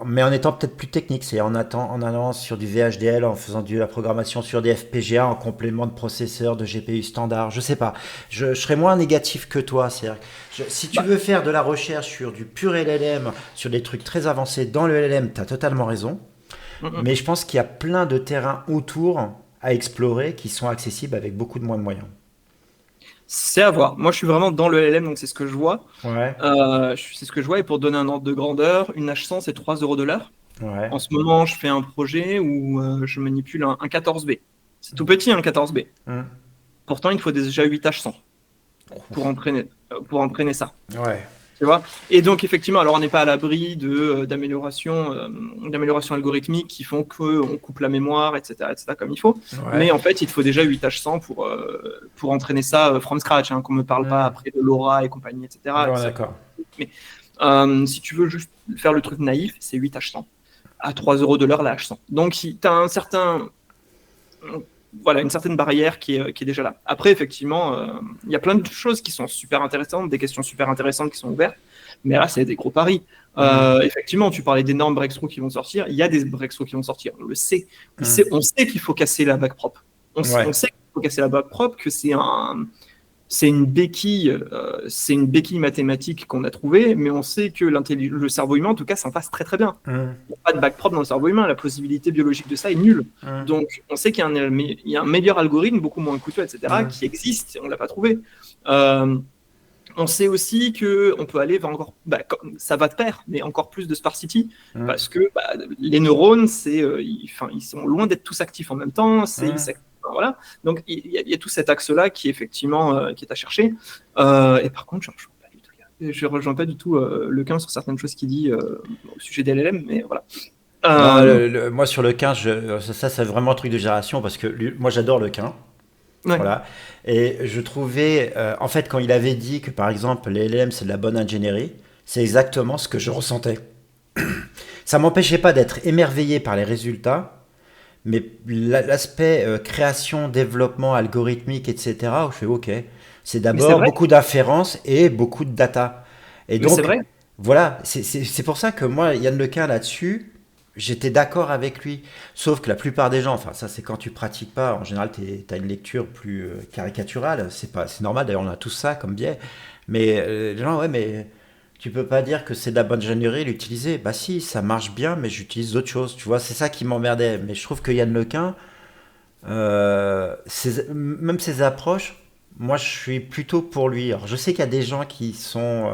Mais en étant peut-être plus technique, c'est en allant sur du VHDL, en faisant de la programmation sur des FPGA en complément de processeurs de GPU standard, je sais pas. Je serais moins négatif que toi. Si tu Bah, veux faire de la recherche sur du pur LLM, sur des trucs très avancés dans le LLM, tu as totalement raison. mm, mm. Mais je pense qu'il y a plein de terrains autour à explorer qui sont accessibles avec beaucoup de moins de moyens. C'est à voir. Moi, je suis vraiment dans le LLM, donc c'est ce que je vois. Ouais, C'est ce que je vois. Et pour donner un ordre de grandeur, une H100, c'est 3 euros de l'heure. ouais. En ce moment, je fais un projet où je manipule un 14B. C'est tout petit, un 14B. Hum. Pourtant, il faut déjà 8 H100 pour entraîner ça. Ouais. Tu vois. Et donc, effectivement, alors on n'est pas à l'abri d'améliorations algorithmiques qui font qu'on coupe la mémoire, etc., comme il faut. Ouais. Mais en fait, il faut déjà 8 H100 pour entraîner ça from scratch, hein, qu'on ne me parle pas Hum. après de LoRa et compagnie, etc. Ouais, d'accord. Mais si tu veux juste faire le truc naïf, c'est 8 H100 à 3 euros de l'heure la H100. Donc, tu as voilà, une certaine barrière qui est déjà là. Après, effectivement, il y a plein de choses qui sont super intéressantes, des questions super intéressantes qui sont ouvertes, mais là, c'est des gros paris. Hum. Effectivement, tu parlais d'énormes breakthroughs qui vont sortir. Il y a des breakthroughs qui vont sortir, on le sait. Hum. On sait qu'il faut casser la backprop. On Ouais. sait qu'il faut casser la backprop, que c'est une béquille mathématique qu'on a trouvée, mais on sait que le cerveau humain, en tout cas, s'en passe très très bien. Hum. Il n'y a pas de backprop dans le cerveau humain, la plausibilité biologique de ça est nulle. Hum. Donc, on sait qu'il y a un meilleur algorithme, beaucoup moins coûteux, etc., Hum. qui existe, on ne l'a pas trouvé. Euh, on sait aussi qu'on peut aller vers encore, ça va de pair, mais encore plus de sparsity, Hum. parce que les neurones, ils sont loin d'être tous actifs en même temps, Hum. voilà. Donc il y a tout cet axe-là qui effectivement qui est à chercher. Et par contre, je rejoins pas du tout Lequin sur certaines choses qu'il dit au sujet des LLM, mais voilà. Non, Euh, moi sur le quin, ça c'est vraiment un truc de génération parce que moi j'adore le quin. ouais, Voilà. Et je trouvais, en fait, quand il avait dit que par exemple les LLM c'est de la bonne ingénierie, c'est exactement ce que je ressentais. Ça m'empêchait pas d'être émerveillé par les résultats, mais l'aspect création, développement algorithmique, etc., où je fais OK, c'est mais c'est d'abord vrai, beaucoup d'inférences et beaucoup de data. Et mais c'est donc, vrai. voilà, c'est pour ça que moi, Yann Lequin là-dessus, j'étais d'accord avec lui. Sauf que la plupart des gens, enfin ça c'est quand tu pratiques pas, en général tu as une lecture plus caricaturale, c'est normal, d'ailleurs on a tous ça comme biais. Mais les gens, ouais, mais tu peux pas dire que c'est de la bonne ingénierie l'utiliser. Bah si, ça marche bien, mais j'utilise d'autres choses. Tu vois, c'est ça qui m'emmerdait. Mais je trouve que Yann Lequin, même ses approches, moi je suis plutôt pour lui. Alors je sais qu'il y a des gens qui sont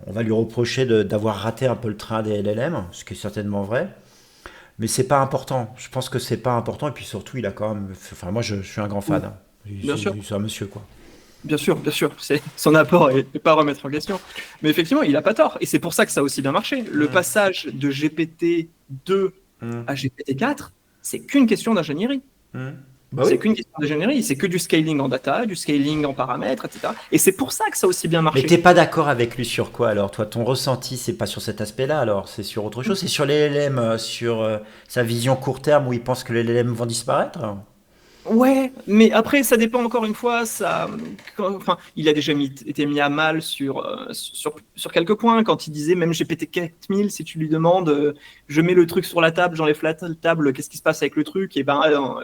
on va lui reprocher d'avoir raté un peu le train des LLM, ce qui est certainement vrai. Mais c'est pas important. Je pense que c'est pas important. Et puis surtout, il a quand même. Enfin, moi, je suis un grand fan, hein. Bien sûr. C'est un monsieur, quoi. Bien sûr, son apport est pas à remettre en question. Mais effectivement, il n'a pas tort. Et c'est pour ça que ça a aussi bien marché. Le Hum, passage de GPT-2 hum, à GPT-4, c'est qu'une question d'ingénierie. hum. Bah oui. C'est qu'une question d'ingénierie. C'est que du scaling en data, du scaling en paramètres, etc. Et c'est pour ça que ça a aussi bien Mais marché. t'es pas d'accord avec lui sur quoi alors? Toi, ton ressenti, c'est pas sur cet aspect-là alors? C'est sur autre chose? C'est sur les LLM, sur sa vision court terme où il pense que les LLM vont disparaître? Ouais, mais après, ça dépend encore une fois. Enfin, il a déjà été mis à mal sur quelques points. Quand il disait, même GPT-4000, si tu lui demandes, je mets le truc sur la table, j'enlève la table, qu'est-ce qui se passe avec le truc? Et ben,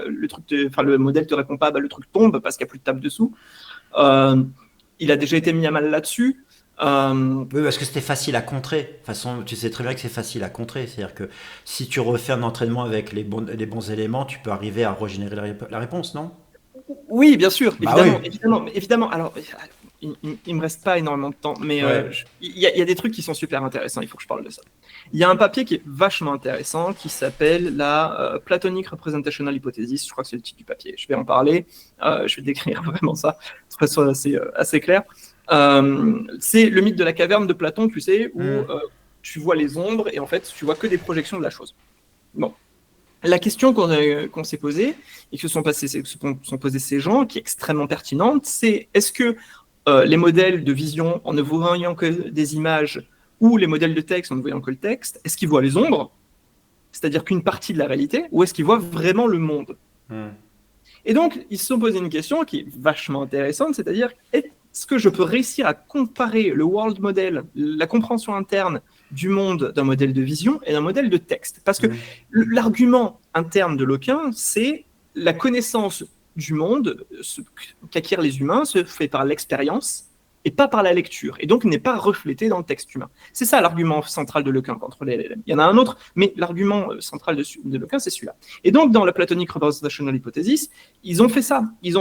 le modèle te répond pas, le truc tombe parce qu'il n'y a plus de table dessous. Euh, il a déjà été mis à mal là-dessus. Oui, parce que c'était facile à contrer. De toute façon, tu sais très bien que c'est facile à contrer. C'est-à-dire que si tu refais un entraînement avec les bons éléments, tu peux arriver à régénérer la réponse, non? Oui, bien sûr, Bah oui. évidemment. Alors, il me reste pas énormément de temps, mais Ouais. il y a des trucs qui sont super intéressants, il faut que je parle de ça. Il y a un papier qui est vachement intéressant qui s'appelle la Platonic Representational Hypothesis, je crois que c'est le titre du papier. Je vais en parler, je vais décrire vraiment ça de façon assez claire. C'est le mythe de la caverne de Platon, tu sais, où tu vois les ombres et en fait tu vois que des projections de la chose. Bon. La question qu'on s'est posée et que se sont posés ces gens, qui est extrêmement pertinente, c'est est-ce que les modèles de vision, en ne voyant que des images, ou les modèles de texte, en ne voyant que le texte, est-ce qu'ils voient les ombres, c'est-à-dire qu'une partie de la réalité, ou est-ce qu'ils voient vraiment le monde? Et donc, ils se sont posé une question qui est vachement intéressante, c'est-à-dire est-ce que je peux réussir à comparer le world model, la compréhension interne du monde d'un modèle de vision et d'un modèle de texte? Parce que l'argument interne de Lequin, c'est la connaissance du monde qu'acquièrent les humains se fait par l'expérience et pas par la lecture, et donc n'est pas reflété dans le texte humain. C'est ça l'argument central de Lequin contre les LLM. Il y en a un autre, mais l'argument central de Lequin, c'est celui-là. Et donc, dans la Platonic Representational Hypothesis, ils ont fait ça. Ils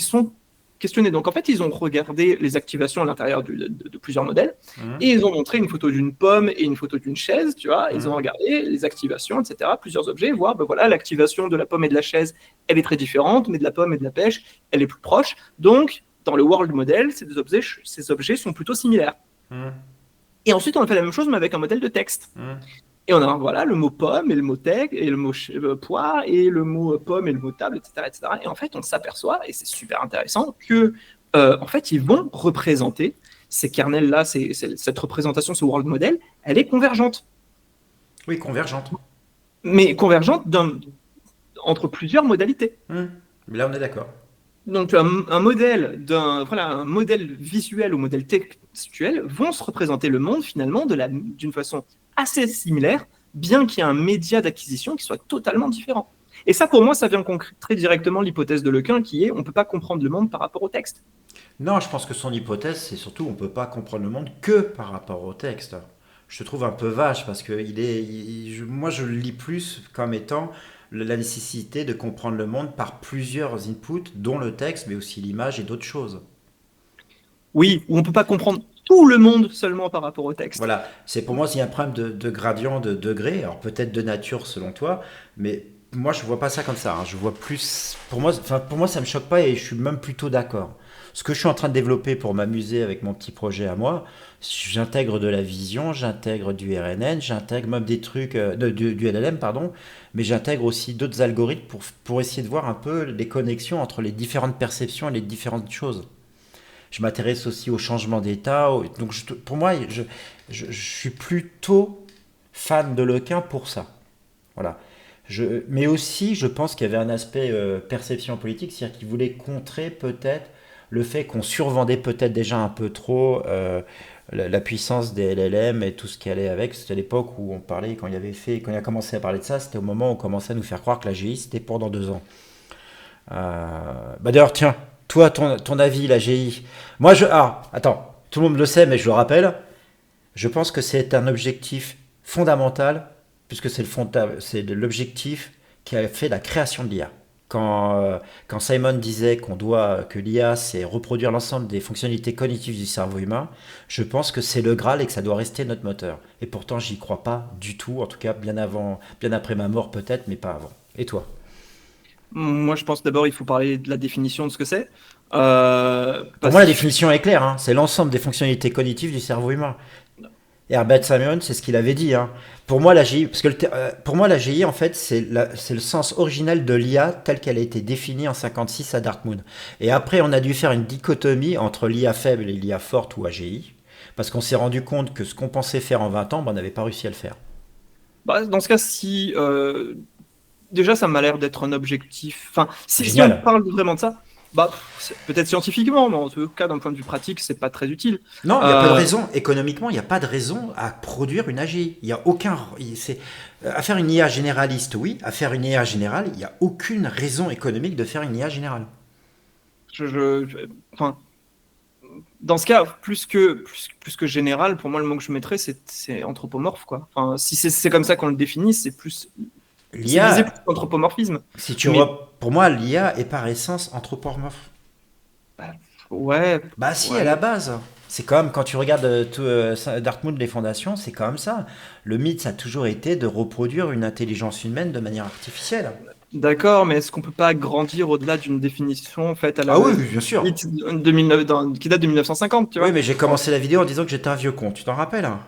sont questionnés. Donc, en fait, ils ont regardé les activations à l'intérieur de plusieurs modèles, et ils ont montré une photo d'une pomme et une photo d'une chaise, tu vois. Ils ont regardé les activations, etc., plusieurs objets, voir, ben voilà, l'activation de la pomme et de la chaise, elle est très différente, mais de la pomme et de la pêche, elle est plus proche. Donc, dans le world model, ces objets sont plutôt similaires. Et ensuite, on a fait la même chose, mais avec un modèle de texte. Et on a voilà, le mot pomme et le mot et le mot poire et le mot pomme et le mot table, etc., etc. Et en fait, on s'aperçoit, et c'est super intéressant, que en fait, ils vont représenter ces kernels-là, cette représentation, ce world model, elle est convergente. Oui, convergente. Mais convergente entre plusieurs modalités. Mais là, on est d'accord. Donc un modèle un modèle visuel ou modèle textuel vont se représenter le monde finalement d'une façon assez similaire, bien qu'il y ait un média d'acquisition qui soit totalement différent. Et ça, pour moi, ça vient concrétiser directement l'hypothèse de Lequin qui est on ne peut pas comprendre le monde par rapport au texte. Non, je pense que son hypothèse, c'est surtout on ne peut pas comprendre le monde que par rapport au texte. Je te trouve un peu vache parce que moi, je le lis plus comme étant la nécessité de comprendre le monde par plusieurs inputs, dont le texte, mais aussi l'image et d'autres choses. Oui, ou on ne peut pas comprendre tout le monde seulement par rapport au texte. Voilà, c'est pour moi, il y a un problème de gradient, de degré, alors peut-être de nature selon toi, mais moi, je vois pas ça comme ça. Je vois plus. Pour moi, ça me choque pas et je suis même plutôt d'accord. Ce que je suis en train de développer pour m'amuser avec mon petit projet à moi, j'intègre de la vision, j'intègre du RNN, j'intègre même des trucs du LLM, pardon, mais j'intègre aussi d'autres algorithmes pour essayer de voir un peu les connexions entre les différentes perceptions et les différentes choses. Je m'intéresse aussi au changement d'état. Donc, pour moi, je suis plutôt fan de Lequin pour ça. Voilà. Mais aussi, je pense qu'il y avait un aspect perception politique, c'est-à-dire qu'il voulait contrer peut-être le fait qu'on survendait peut-être déjà un peu trop la puissance des LLM et tout ce qui allait avec. C'était l'époque où on parlait, quand il a commencé à parler de ça, c'était au moment où on commençait à nous faire croire que la GI c'était pour dans 2 ans. D'ailleurs, tiens, toi, ton avis, la GI. Moi, attends, tout le monde le sait, mais je le rappelle. Je pense que c'est un objectif fondamental, puisque c'est l'objectif qui a fait la création de l'IA. Quand Simon disait que l'IA, c'est reproduire l'ensemble des fonctionnalités cognitives du cerveau humain, je pense que c'est le Graal et que ça doit rester notre moteur. Et pourtant, j'y crois pas du tout, en tout cas bien après ma mort peut-être, mais pas avant. Et toi? Moi, je pense d'abord il faut parler de la définition de ce que c'est. Pour moi, la définition est claire, hein. C'est l'ensemble des fonctionnalités cognitives du cerveau humain. Herbert Simon, c'est ce qu'il avait dit. Hein. Pour moi, la GI, pour moi, la GI, en fait, c'est le sens original de l'IA telle qu'elle a été définie en 56 à Dartmouth. Et après, on a dû faire une dichotomie entre l'IA faible et l'IA forte ou AGI, parce qu'on s'est rendu compte que ce qu'on pensait faire en 20 ans, on n'avait pas réussi à le faire. Dans ce cas, si déjà, ça m'a l'air d'être un objectif. Enfin, si on Génial. parle vraiment de ça, peut-être scientifiquement, mais en tout cas, d'un point de vue pratique, c'est pas très utile. Non, il n'y a pas de raison. Économiquement, il n'y a pas de raison à produire une AGI. Il y a aucun. À faire une IA généraliste, oui. À faire une IA générale, il n'y a aucune raison économique de faire une IA générale. Enfin, dans ce cas, plus que général, pour moi, le mot que je mettrais, c'est anthropomorphe, quoi. Enfin, si c'est comme ça qu'on le définit, c'est plus. C'est visé plus qu'anthropomorphisme. Pour moi, l'IA est par essence anthropomorphe. Ouais, Bah si, à ouais. la base. C'est quand même, quand tu regardes Dartmouth, les fondations, c'est quand même ça. Le mythe, ça a toujours été de reproduire une intelligence humaine de manière artificielle. D'accord, mais est-ce qu'on peut pas grandir au-delà d'une définition faite à Ah la oui, oui, bien sûr. mythe de 19 qui date de 1950, tu Oui, vois? mais j'ai Bon, commencé la vidéo en disant que j'étais un vieux con, tu t'en rappelles, hein?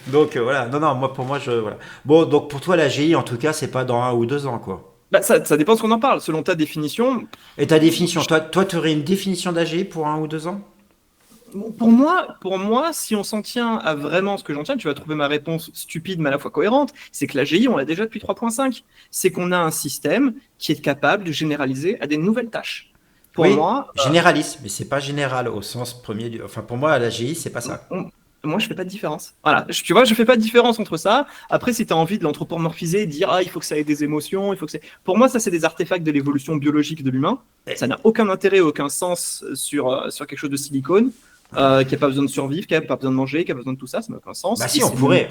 Donc voilà, non, non, moi pour moi, voilà. Bon, donc pour toi, la GI, en tout cas, c'est pas dans 1 ou 2 ans, quoi. bah, ça dépend de ce qu'on en parle. Selon ta définition, Et ta définition, toi, tu aurais une définition d'AGI pour 1 ou 2 ans? bon, pour moi, si on s'en tient à vraiment ce que j'en tiens, tu vas trouver ma réponse stupide mais à la fois cohérente, c'est que l'AGI, on l'a déjà depuis 3.5. C'est qu'on a un système qui est capable de généraliser à des nouvelles tâches. Pour Oui, moi, généraliste, mais c'est pas général au sens premier du. Enfin, pour moi, l'AGI, c'est pas ça. on- moi, je fais pas de différence. Voilà, tu vois, je fais pas de différence entre ça. Après, si tu as envie de l'anthropomorphiser, de dire il faut que ça ait des émotions, il faut que c'est. Pour moi, ça, c'est des artefacts de l'évolution biologique de l'humain. Ça n'a aucun intérêt, aucun sens sur quelque chose de silicone, qui a pas besoin de survivre, qui a pas besoin de manger, qui a pas besoin de tout ça. Ça n'a aucun Bah sens. Et si, c'est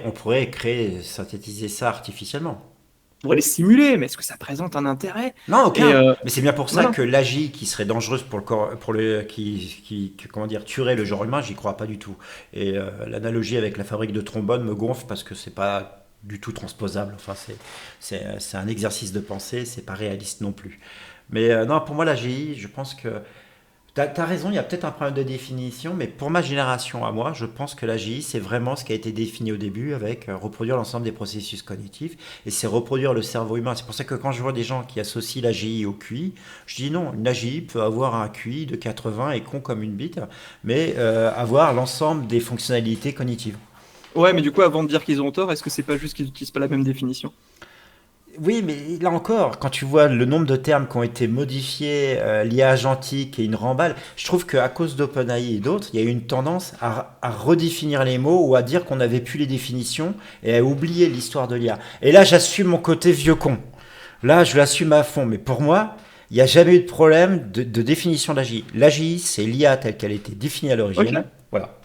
on pourrait créer, synthétiser ça artificiellement. pour les simuler, mais est-ce que ça présente un intérêt? Non, Et aucun. Mais c'est bien pour ça voilà. que l'AGI qui serait dangereuse pour le corps, comment dire, tuerait le genre humain, j'y crois pas du tout. Et l'analogie avec la fabrique de trombones me gonfle parce que c'est pas du tout transposable. Enfin, c'est un exercice de pensée, c'est pas réaliste non plus. Mais non, pour moi, l'AGI, je pense que t'as raison, il y a peut-être un problème de définition, mais pour ma génération à moi, je pense que l'AGI, c'est vraiment ce qui a été défini au début avec reproduire l'ensemble des processus cognitifs, et c'est reproduire le cerveau humain. C'est pour ça que quand je vois des gens qui associent l'AGI au QI, je dis non, une AGI peut avoir un QI de 80 et con comme une bite, mais avoir l'ensemble des fonctionnalités cognitives. Ouais, mais du coup, avant de dire qu'ils ont tort, est-ce que c'est pas juste qu'ils n'utilisent pas la même définition? Oui, mais là encore, quand tu vois le nombre de termes qui ont été modifiés, l'IA agentique et une remballe, je trouve qu'à cause d'OpenAI et d'autres, il y a eu une tendance à redéfinir les mots ou à dire qu'on n'avait plus les définitions et à oublier l'histoire de l'IA. Et là, j'assume mon côté vieux con. Là, je l'assume à fond. Mais pour moi, il n'y a jamais eu de problème de définition de l'AGI. L'AGI, c'est l'IA telle qu'elle était définie à Ok. l'origine. Voilà.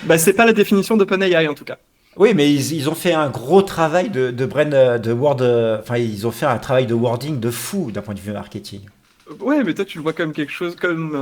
Bah, c'est pas la définition d'OpenAI en tout cas. Oui, mais ils ont fait un gros travail de brain, de word, enfin, ils ont fait un travail de wording de fou d'un point de vue marketing. Ouais, mais toi, tu le vois comme quelque chose, comme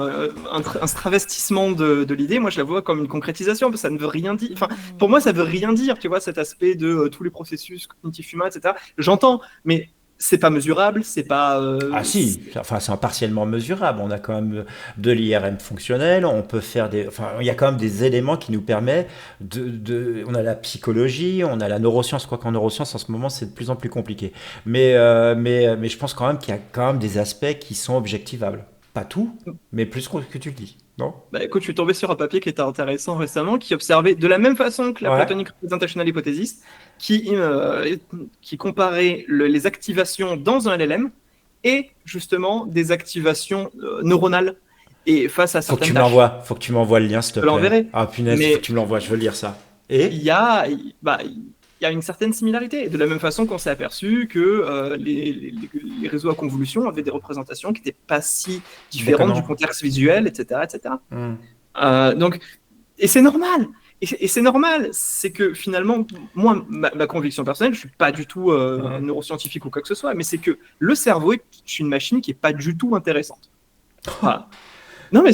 un travestissement de l'idée. Moi, je la vois comme une concrétisation, parce que ça ne veut rien dire. Enfin, pour moi, ça veut rien dire, tu vois, cet aspect de tous les processus cognitifs humains, etc. J'entends, mais c'est pas mesurable, c'est pas. Ah si, enfin c'est partiellement mesurable. On a quand même de l'IRM fonctionnel, on peut faire des, enfin il y a quand même des éléments qui nous permettent on a la psychologie, on a la neuroscience, quoi qu'en neurosciences en ce moment c'est de plus en plus compliqué. Mais je pense quand même qu'il y a quand même des aspects qui sont objectivables. Pas tout, mais plus que tu le dis, non? Bah, écoute, je suis tombé sur un papier qui était intéressant récemment, qui observait de la même façon que la Ouais. Platonic Representational Hypothesis, qui comparait les activations dans un LLM et justement des activations neuronales et face à certaines tâches. Faut que tu m'envoies le lien s'il te Je te plaît. l'enverrai. Ah punaise, faut que Mais tu me l'envoies, je veux lire ça. Et? il y a une certaine similarité. De la même façon qu'on s'est aperçu que les réseaux à convolution avaient des représentations qui n'étaient pas si différentes du Déconnant. contexte visuel, etc., etc. Hmm. Donc, et c'est normal. Et c'est normal, c'est que finalement, moi, ma conviction personnelle, je suis pas du tout un Hmm. neuroscientifique ou quoi que ce soit, mais c'est que le cerveau est une machine qui est pas du tout intéressante. Voilà. Non, mais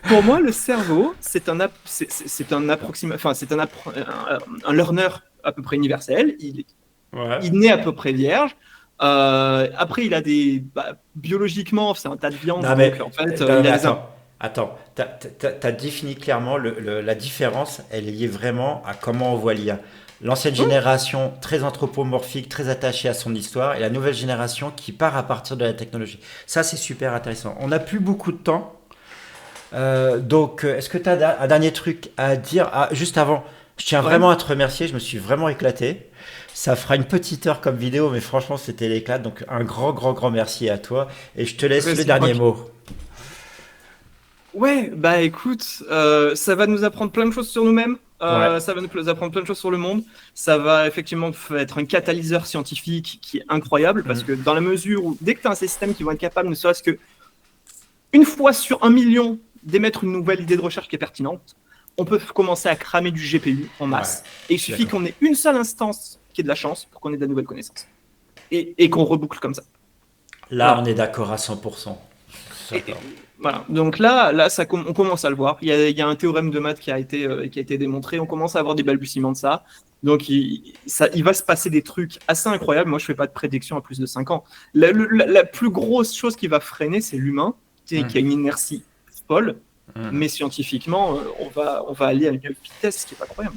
pour moi, le cerveau, c'est un enfin, c'est un learner à peu près universel. Ouais. Il naît à peu près vierge. Après, il a biologiquement, c'est un tas de viande, Non donc mais, en fait, non, il mais a attends, t'as défini clairement la différence, elle est liée vraiment à comment on voit l'IA. L'ancienne Oui, génération, très anthropomorphique, très attachée à son histoire, et la nouvelle génération qui part à partir de la technologie. Ça, c'est super intéressant. On n'a plus beaucoup de temps, donc est-ce que tu as un dernier truc à dire? Ah, juste avant, je tiens ouais. vraiment à te remercier, je me suis vraiment éclaté. Ça fera une petite heure comme vidéo, mais franchement, c'était l'éclat. Donc, un grand, grand, grand merci à toi. Et je te laisse le dernier Réciproque. mot. Ouais, bah écoute, ça va nous apprendre plein de choses sur nous-mêmes, Ouais. ça va nous apprendre plein de choses sur le monde, ça va effectivement être un catalyseur scientifique qui est incroyable, parce que Mm. dans la mesure où, dès que tu as un système qui va être capable, ne serait-ce que une fois sur 1 million, d'émettre une nouvelle idée de recherche qui est pertinente, on peut commencer à cramer du GPU en Ouais, masse, et il je suis suffit d'accord. qu'on ait une seule instance qui ait de la chance pour qu'on ait de la nouvelle connaissance, et qu'on reboucle comme ça. Là, on Voilà. est d'accord à 100%. Et, D'accord. Voilà. Donc là on commence à le voir. Il y a un théorème de maths qui a été démontré. On commence à avoir des balbutiements de ça. Donc il va se passer des trucs assez incroyables. Moi, je fais pas de prédiction à plus de 5 ans. La plus grosse chose qui va freiner, c'est l'humain, qui a une inertie folle. Mais scientifiquement, on va aller à une vitesse qui est pas croyable.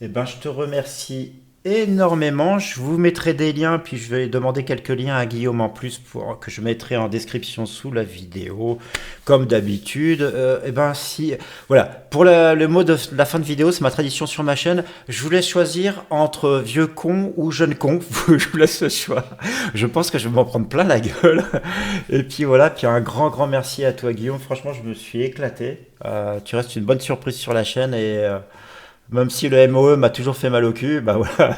Eh ben, je te remercie énormément. Je vous mettrai des liens, puis je vais demander quelques liens à Guillaume en plus pour que je mettrai en description sous la vidéo, comme d'habitude. Eh ben, si, voilà, pour le mot de la fin de vidéo, c'est ma tradition sur ma chaîne. Je vous laisse choisir entre vieux con ou jeune con. Je vous laisse le choix. Je pense que je vais m'en prendre plein la gueule. Et puis voilà, puis un grand merci à toi, Guillaume. Franchement, je me suis éclaté. Tu restes une bonne surprise sur la chaîne et même si le MOE m'a toujours fait mal au cul, bah voilà.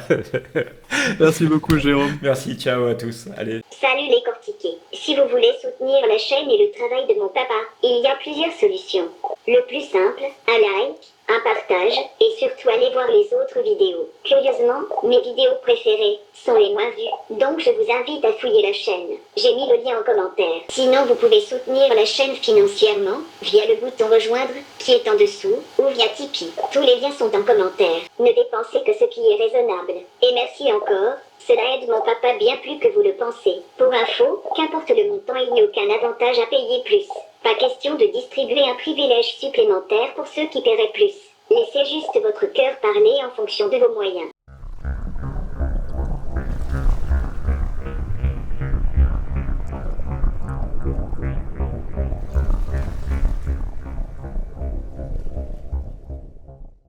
Merci beaucoup, Jérôme. Merci, ciao à tous. Allez. Salut les cortiqués. Si vous voulez soutenir la chaîne et le travail de mon papa, il y a plusieurs solutions. Le plus simple, un like, un partage, et surtout allez voir les autres vidéos. Curieusement, mes vidéos préférées sont les moins vues, donc je vous invite à fouiller la chaîne. J'ai mis le lien en commentaire. Sinon, vous pouvez soutenir la chaîne financièrement via le bouton rejoindre qui est en dessous ou via Tipeee. Tous les liens sont en commentaire. Ne dépensez que ce qui est raisonnable. Et merci encore. Cela aide mon papa bien plus que vous le pensez. Pour info, qu'importe le montant, il n'y a aucun avantage à payer plus. Pas question de distribuer un privilège supplémentaire pour ceux qui paieraient plus. Laissez juste votre cœur parler en fonction de vos moyens.